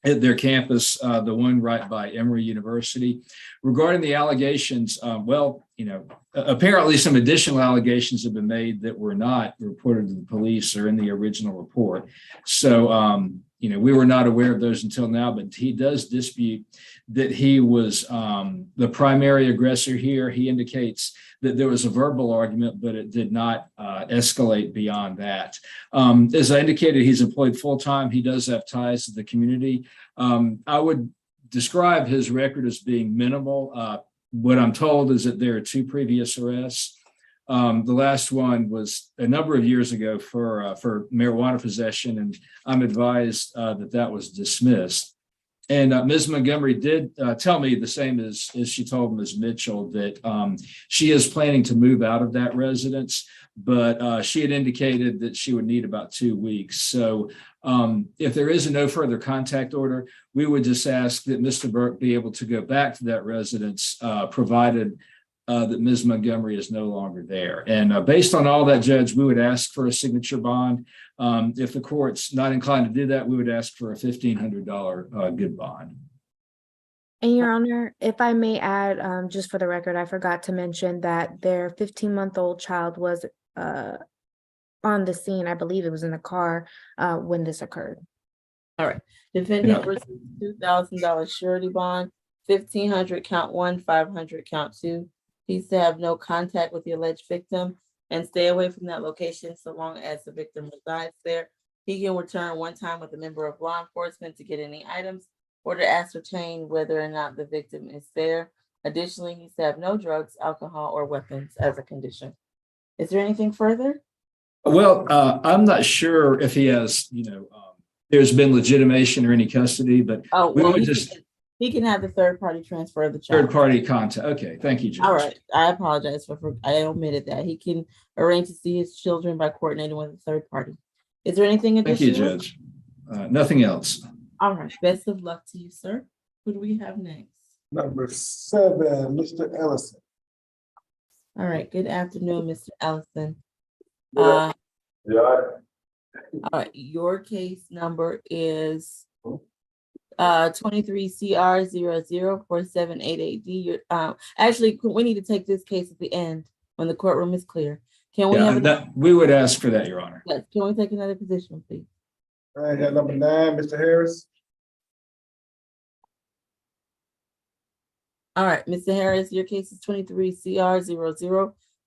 at their campus, the one right by Emory University. Regarding the allegations, apparently some additional allegations have been made that were not reported to the police or in the original report. So, we were not aware of those until now, but he does dispute that he was the primary aggressor here. He indicates that there was a verbal argument, but it did not escalate beyond that. As I indicated, he's employed full-time. He does have ties to the community. I would describe his record as being minimal. What I'm told is that there are 2 previous arrests. The last one was a number of years ago for marijuana possession, and I'm advised that was dismissed. And Ms. Montgomery did tell me the same as she told Ms. Mitchell, that she is planning to move out of that residence, but she had indicated that she would need about 2 weeks. So if there is a no further contact order, we would just ask that Mr. Burke be able to go back to that residence, provided that Ms. Montgomery is no longer there. And based on all that, Judge, we would ask for a signature bond. If the court's not inclined to do that, we would ask for a $1,500 good bond.
And Your Honor, if I may add, just for the record, I forgot to mention that their 15-month-old child was on the scene. I believe it was in the car when this occurred.
All right. Defendant received $2,000 surety bond, $1,500 count 1, $500 count 2. He's to have no contact with the alleged victim and stay away from that location so long as the victim resides there. He can return one time with a member of law enforcement to get any items or to ascertain whether or not the victim is there. Additionally, he's to have no drugs, alcohol, or weapons as a condition. Is there anything further?
Well, I'm not sure if he has, there's been legitimation or any custody, but we would just.
He can have the third party transfer the
Third
child.
party contact. Okay, thank you, Judge.
All right, I apologize for I omitted that. He can arrange to see his children by coordinating with a third party. Is there anything
Thank you,
additional?
Judge. Nothing else.
All right, best of luck to you, sir. Who do we have next?
Number 7, Mr. Ellison.
All right, good afternoon, Mr. Ellison.
Yeah.
All right, your case number is 23 CR 004788D. Actually, we need to take this case at the end when the courtroom is clear. Can we have
We would ask for that, Your Honor.
yes, can we take another position, please?
All right, got number 9, Mr. Harris.
All right, Mr. Harris, your case is 23 CR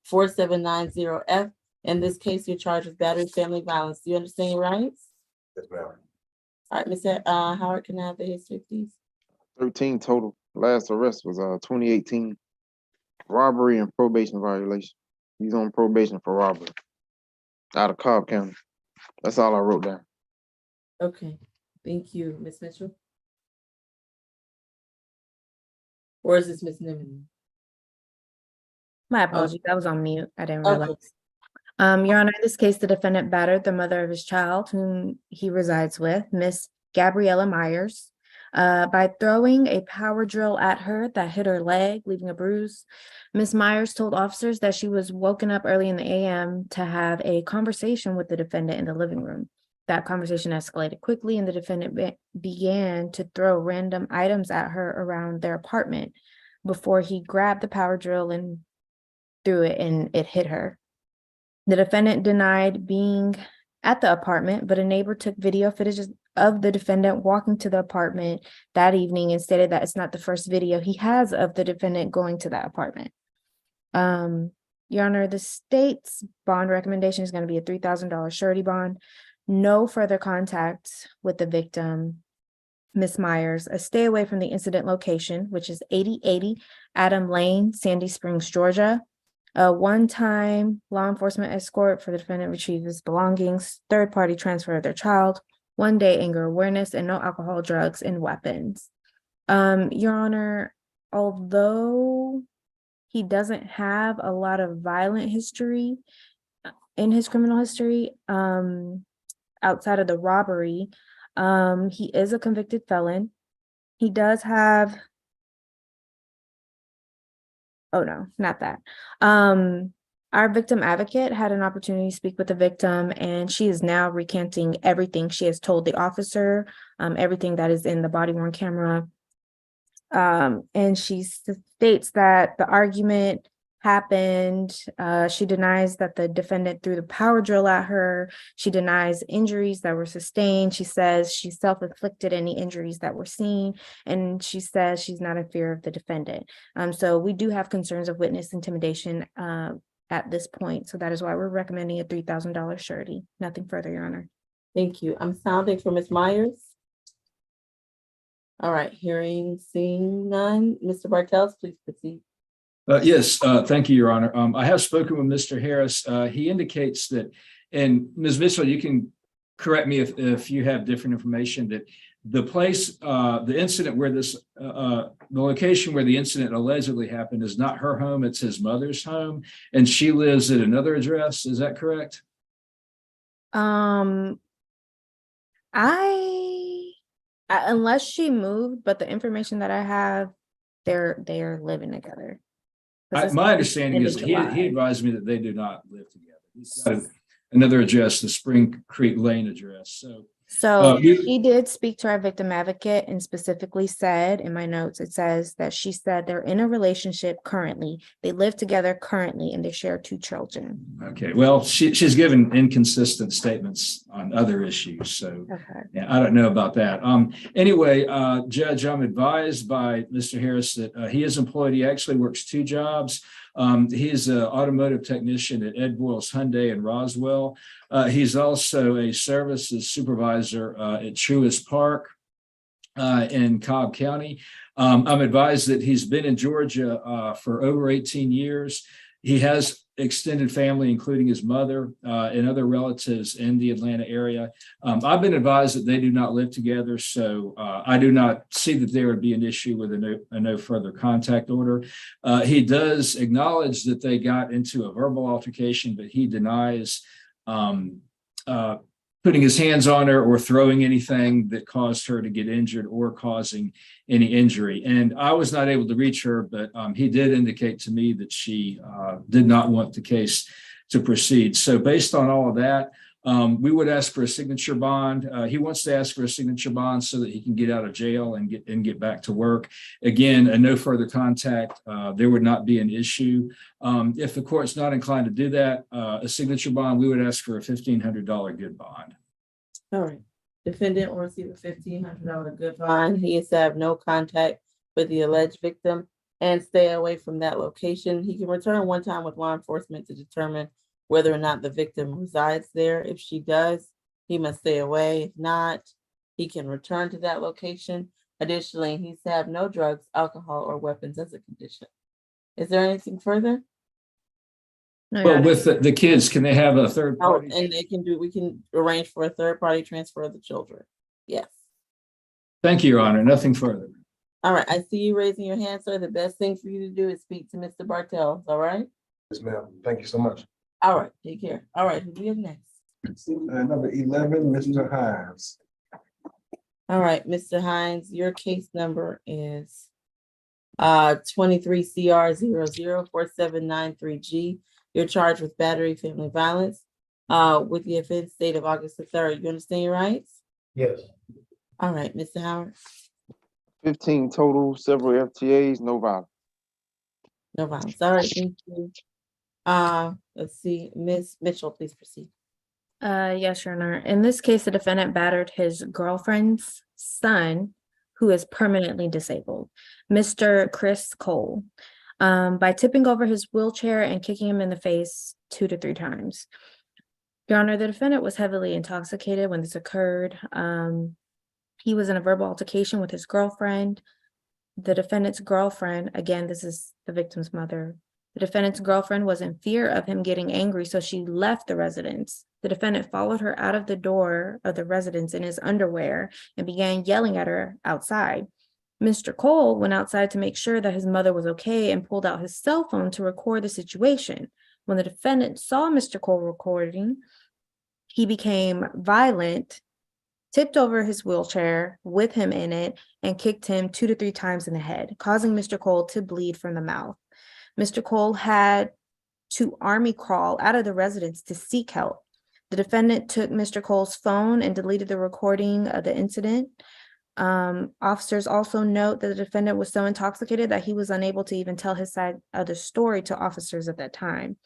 004790F. In this case, you're charged with battery family violence. Do you understand your rights?
Yes, ma'am.
All right, Mr. Howard, can I have the history, please?
13 total. Last arrest was 2018. Robbery and probation violation. He's on probation for robbery. Out of Cobb County. That's all I wrote down.
Okay, thank you, Ms. Mitchell. Or is this Ms. Niven?
My apologies, I was on mute. I didn't
Okay.
realize. Your Honor, in this case, the defendant battered the mother of his child, whom he resides with, Miss Gabriella Myers, by throwing a power drill at her that hit her leg, leaving a bruise. Miss Myers told officers that she was woken up early in the AM to have a conversation with the defendant in the living room. That conversation escalated quickly, and the defendant began to throw random items at her around their apartment before he grabbed the power drill and threw it, and it hit her. The defendant denied being at the apartment, but a neighbor took video footage of the defendant walking to the apartment that evening and stated that it's not the first video he has of the defendant going to that apartment. Your Honor, the state's bond recommendation is going to be a $3,000 surety bond. No further contact with the victim, Miss Myers, a stay away from the incident location, which is 8080 Adam Lane, Sandy Springs, Georgia. A one-time law enforcement escort for the defendant retrieve his belongings, third-party transfer of their child, 1 day anger awareness, and no alcohol, drugs, and weapons. Your Honor, although he doesn't have a lot of violent history in his criminal history, outside of the robbery, he is a convicted felon. He does have oh no, not that. Our victim advocate had an opportunity to speak with the victim, and she is now recanting everything she has told the officer, everything that is in the body-worn camera. And she states that the argument happened. She denies that the defendant threw the power drill at her. She denies injuries that were sustained. She says she self-inflicted any injuries that were seen, and she says she's not in fear of the defendant. So we do have concerns of witness intimidation at this point. So that is why we're recommending a $3,000 surety. Nothing further, Your Honor.
Thank you. I'm sounding for Ms. Myers. All right, seeing none. Mr. Bartels, please proceed.
Yes, thank you, Your Honor. I have spoken with Mr. Harris. He indicates that, and Ms. Mitchell, you can correct me if you have different information, that the place, the incident where this, the location where the incident allegedly happened is not her home, it's his mother's home, and she lives at another address. Is that correct?
Unless she moved, but the information that I have, they're living together.
My understanding is he advised me that they do not live together. He's got another address, the Spring Creek Lane address.
So he did speak to our victim advocate and specifically said, in my notes, it says that she said they're in a relationship currently. They live together currently and they share 2 children.
Okay, well, she's given inconsistent statements on other issues. So yeah, I don't know about that. Anyway, Judge, I'm advised by Mr. Harris that he is employed. He actually works 2 jobs. He's an automotive technician at Ed Boyle's Hyundai in Roswell. He's also a services supervisor at Truist Park in Cobb County. I'm advised that he's been in Georgia for over 18 years. He has extended family, including his mother and other relatives in the Atlanta area. I've been advised that they do not live together, so I do not see that there would be an issue with a no further contact order. He does acknowledge that they got into a verbal altercation, but he denies putting his hands on her or throwing anything that caused her to get injured or causing any injury. And I was not able to reach her, but he did indicate to me that she did not want the case to proceed. So based on all of that, we would ask for a signature bond. He wants to ask for a signature bond so that he can get out of jail and get back to work. Again, a no further contact, there would not be an issue. If the court's not inclined to do that, a signature bond, we would ask for a $1,500 good bond.
All right. Defendant will receive a $1,500 good bond. He is to have no contact with the alleged victim and stay away from that location. He can return one time with law enforcement to determine whether or not the victim resides there. If she does, he must stay away. If not, he can return to that location. Additionally, he's to have no drugs, alcohol, or weapons as a condition. Is there anything further?
No, Your
Well,
Honor.
with the kids, can they have a third
Oh,
party?
and we can arrange for a third party transfer of the children. Yes.
Thank you, Your Honor. Nothing further.
All right. I see you raising your hand, sir. The best thing for you to do is speak to Mr. Bartels. All right.
Yes, ma'am. Thank you so much.
All right. Take care. All right. Who do we have next?
Number 11, Mr. Hines.
All right, Mr. Hines, your case number is 23 CR 004793G. You're charged with battery, family violence, with the offense date of August the 3rd. You understand your rights?
Yes.
All right, Mr. Howard.
15 total, several FTAs, no violence.
No violence. All right, thank you. Let's see, Ms. Mitchell, please proceed.
Yes, Your Honor. In this case, the defendant battered his girlfriend's son, who is permanently disabled, Mr. Chris Cole, by tipping over his wheelchair and kicking him in the face 2 to 3 times. Your Honor, the defendant was heavily intoxicated when this occurred. He was in a verbal altercation with his girlfriend. The defendant's girlfriend, again, this is the victim's mother. The defendant's girlfriend was in fear of him getting angry, so she left the residence. The defendant followed her out of the door of the residence in his underwear and began yelling at her outside. Mr. Cole went outside to make sure that his mother was okay and pulled out his cell phone to record the situation. When the defendant saw Mr. Cole recording, he became violent, tipped over his wheelchair with him in it, and kicked him 2 to 3 times in the head, causing Mr. Cole to bleed from the mouth. Mr. Cole had to army crawl out of the residence to seek help. The defendant took Mr. Cole's phone and deleted the recording of the incident. Officers also note that the defendant was so intoxicated that he was unable to even tell his side of the story to officers at that time.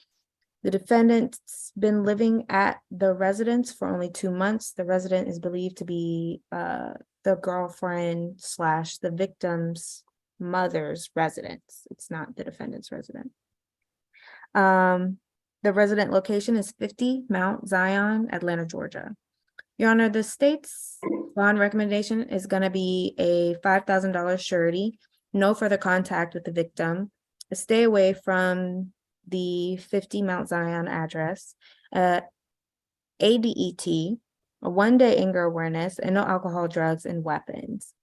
The defendant's been living at the residence for only 2 months. The resident is believed to be the girlfriend / the victim's mother's residence. It's not the defendant's resident. The resident location is 50 Mount Zion, Atlanta, Georgia. Your Honor, the state's bond recommendation is going to be a $5,000 surety, no further contact with the victim, stay away from the 50 Mount Zion address, ADET, a 1-day anger awareness, and no alcohol, drugs, and weapons.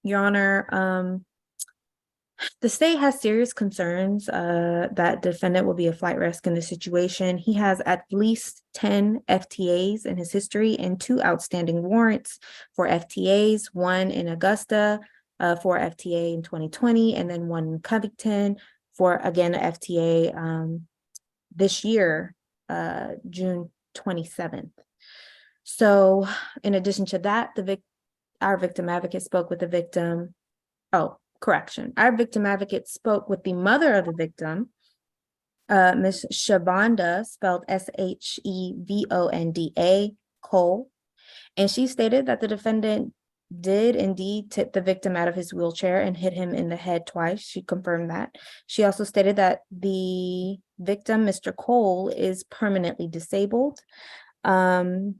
Your Honor, the state has serious concerns that defendant will be a flight risk in this situation. He has at least 10 FTAs in his history and 2 outstanding warrants for FTAs, one in Augusta for FTA in 2020, and then one in Covington for, again, a FTA this year, June 27th. So in addition to that, our victim advocate spoke with the victim. Our victim advocate spoke with the mother of the victim, Ms. Shabonda, spelled Shevonda Cole, and she stated that the defendant did indeed tip the victim out of his wheelchair and hit him in the head twice. She confirmed that. She also stated that the victim, Mr. Cole, is permanently disabled. In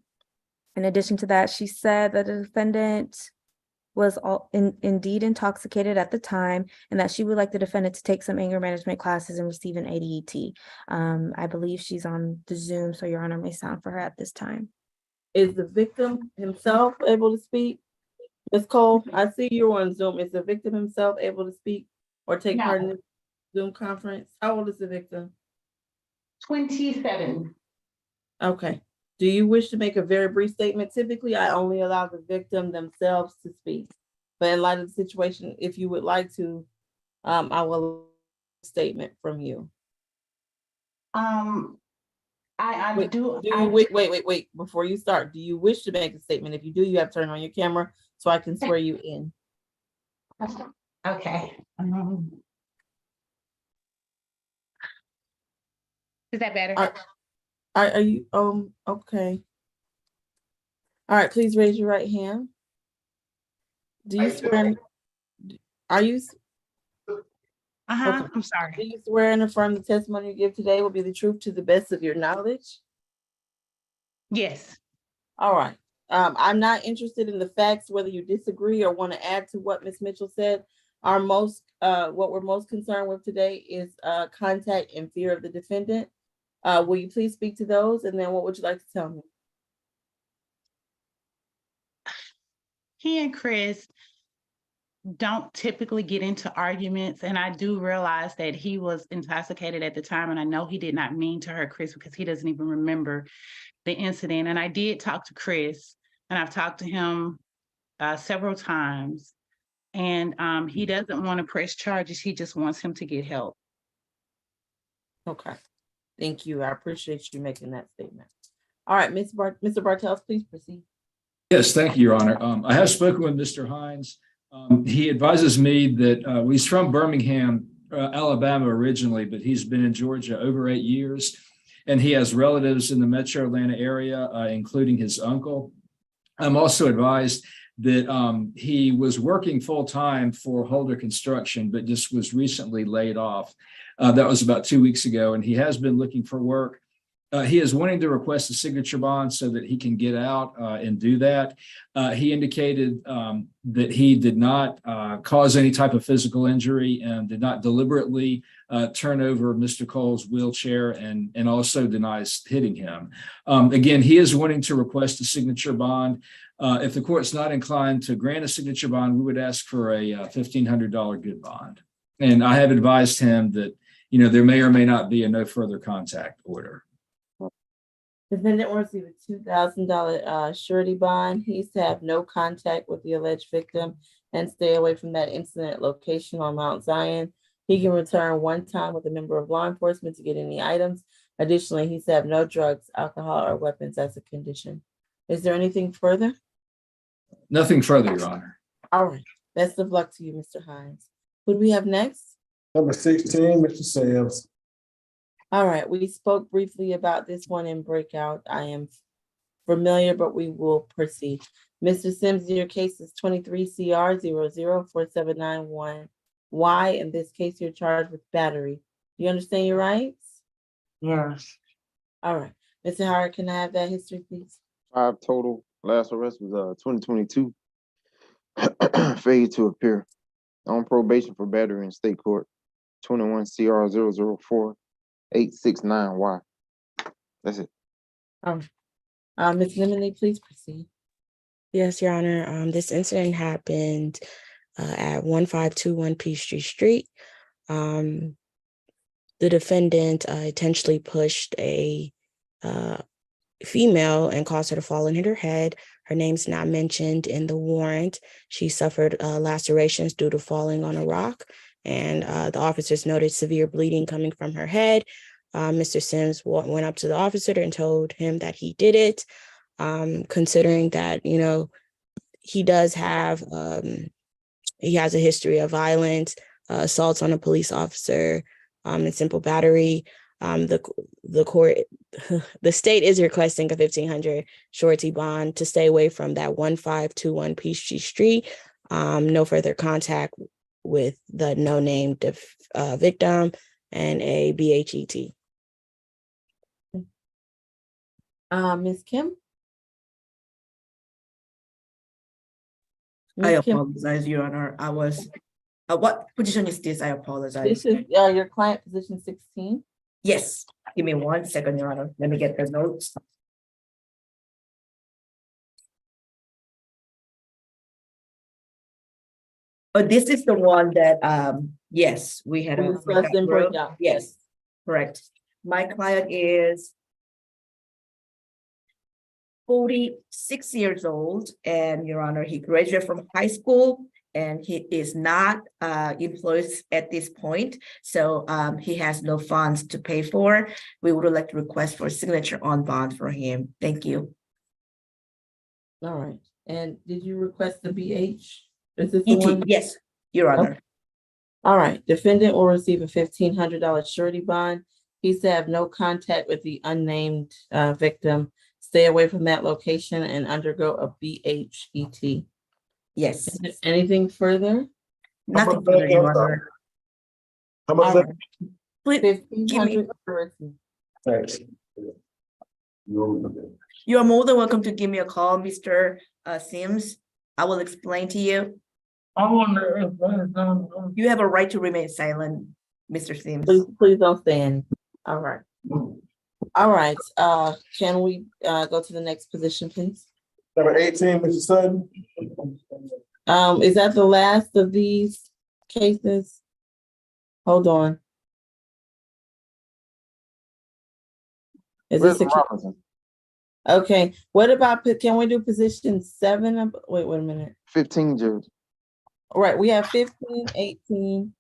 addition to that, she said that the defendant was indeed intoxicated at the time, and that she would like the defendant to take some anger management classes and receive an ADET. I believe she's on the Zoom, so Your Honor may sound for her at this time.
Is the victim himself able to speak? Ms. Cole, I see you on Zoom. Is the victim himself able to speak or take part in the Zoom conference? How old is the victim?
27.
Okay. Do you wish to make a very brief statement? Typically, I only allow the victim themselves to speak. But in light of the situation, if you would like to, I will a statement from you.
I do.
Wait. Before you start, do you wish to make a statement? If you do, you have to turn on your camera so I can swear you in.
Okay. Is that better?
Are you okay? All right, please raise your right hand. Do you swear? Are you? Okay.
I'm sorry.
Do you swear and affirm the testimony you give today will be the truth to the best of your knowledge?
Yes.
All right. I'm not interested in the facts, whether you disagree or want to add to what Ms. Mitchell said. What we're most concerned with today is contact and fear of the defendant. Will you please speak to those? And then what would you like to tell me?
He and Chris don't typically get into arguments, and I do realize that he was intoxicated at the time, and I know he did not mean to hurt Chris because he doesn't even remember the incident. And I did talk to Chris, and I've talked to him several times, and he doesn't want to press charges. He just wants him to get help.
Okay. Thank you. I appreciate you making that statement. All right, Mr. Bartels, please proceed.
Yes, thank you, Your Honor. I have spoken with Mr. Hines. He advises me that he's from Birmingham, Alabama originally, but he's been in Georgia over 8 years, and he has relatives in the metro Atlanta area, including his uncle. I'm also advised that he was working full-time for Holder Construction, but just was recently laid off. That was about 2 weeks ago, and he has been looking for work. He is wanting to request a signature bond so that he can get out and do that. He indicated that he did not cause any type of physical injury and did not deliberately turn over Mr. Cole's wheelchair, and also denies hitting him. Again, he is wanting to request a signature bond. If the court's not inclined to grant a signature bond, we would ask for a $1,500 good bond. And I have advised him that, there may or may not be a no further contact order.
Defendant will receive a $2,000 surety bond. He's to have no contact with the alleged victim and stay away from that incident location on Mount Zion. He can return one time with a member of law enforcement to get any items. Additionally, he's to have no drugs, alcohol, or weapons as a condition. Is there anything further?
Nothing further, Your Honor.
All right. Best of luck to you, Mr. Hines. Who do we have next?
Number 16, Mr. Sims.
All right, we spoke briefly about this one in breakout. I am familiar, but we will proceed. Mr. Sims, your case is 23 CR 004791Y. In this case, you're charged with battery. You understand your rights?
Yes.
All right. Mr. Howard, can I have that history, please?
5 total. Last arrest was 2022. Failure to appear. On probation for battery in state court. 21 CR 004-869Y. That's it.
Ms. Lemony, please proceed.
Yes, Your Honor. This incident happened at 1521 Peachtree Street. The defendant intentionally pushed a female and caused her to fall and hit her head. Her name's not mentioned in the warrant. She suffered lacerations due to falling on a rock, and the officers noted severe bleeding coming from her head. Mr. Sims went up to the officer and told him that he did it, considering that, he does have, he has a history of violence, assaults on a police officer, and simple battery. The court, the state is requesting a $1,500 surety bond to stay away from that 1521 Peachtree Street. No further contact with the no-named victim and a BHET.
Ms. Kim?
I
Ms. Kim,
apologize, Your Honor. I was, what position is this? I apologize.
this is your client position 16.
Yes, give me 1 second, Your Honor. Let me get the notes. But this is the one that, yes, we had
We
a
discussed in
breakout room.
breakout.
Yes, correct. My client is 46 years old, and Your Honor, he graduated from high school and he is not employed at this point. So he has no funds to pay for. We would like to request for a signature on bond for him. Thank you.
All right. And did you request the BH? Is this the
ET,
one?
yes, Your Honor.
All right. Defendant will receive a $1,500 surety bond. He's to have no contact with the unnamed victim. Stay away from that location and undergo a BHET.
Yes,
Is there anything further?
nothing further, Your Honor.
How much is
All
that?
right.
Please, give me,
1,500 surety.
Thanks.
you are more than welcome to give me a call, Mr. Sims. I will explain to you. You have a right to remain silent, Mr. Sims.
Please don't say anything. All right. All right. Can we go to the next position, please?
Number 18, Mr. Sutton.
Is that the last of these cases? Hold on. Is
Where's
this a,
Robinson?
okay, what about, can we do position 7? Wait a minute.
15, Judge.
All right, we have 15, 18,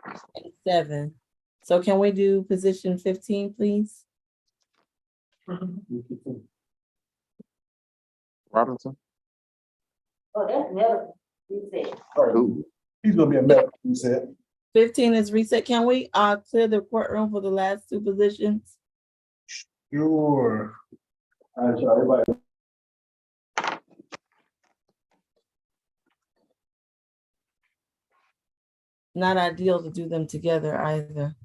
and 7. So can we do position 15, please?
Robinson.
Oh, that's never, you said.
Who?
He's gonna be a mess, you said.
15 is reset. Can we clear the courtroom for the last 2 positions?
Sure. All right, y'all, everybody.
Not ideal to do them together either.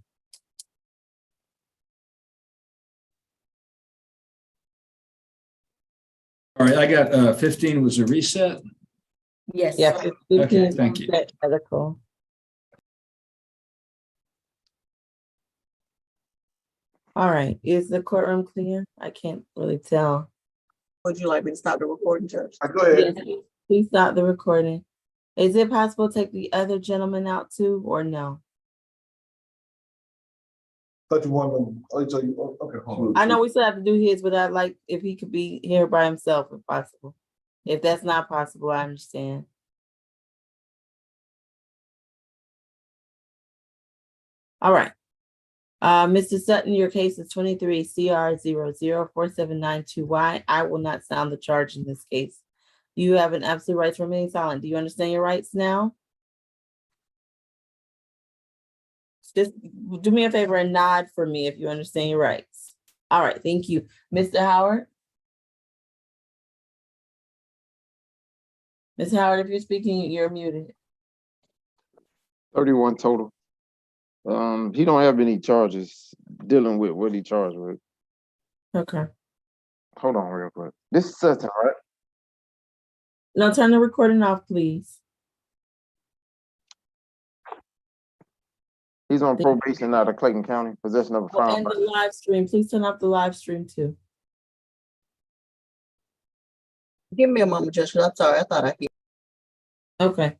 All right, I got 15 was a reset.
Yes.
Yeah, 15
Okay,
is
thank you.
reset article. All right, is the courtroom clear? I can't really tell.
Would you like me to stop the recording, Judge?
Go ahead.
Yes, please stop the recording. Is it possible to take the other gentleman out too, or no?
Thought you wanted them. Oh, so you, okay, hold on.
I know we still have to do his, but I'd like if he could be here by himself if possible. If that's not possible, I understand. All right. Mr. Sutton, your case is 23 CR 004792Y. I will not sound the charge in this case. You have an absolute right to remain silent. Do you understand your rights now? Just do me a favor and nod for me if you understand your rights. All right, thank you. Mr. Howard? Ms. Howard, if you're speaking, you're muted.
31 total. He don't have any charges dealing with what he charged with.
Okay.
Hold on real quick. This is Sutton, right?
Now turn the recording off, please.
He's on probation out of Clayton County, possession of a
Oh, and
firearm.
the live stream, please turn off the live stream too.
Give me a moment, Judge, 'cause I'm sorry, I thought I hear.
Okay.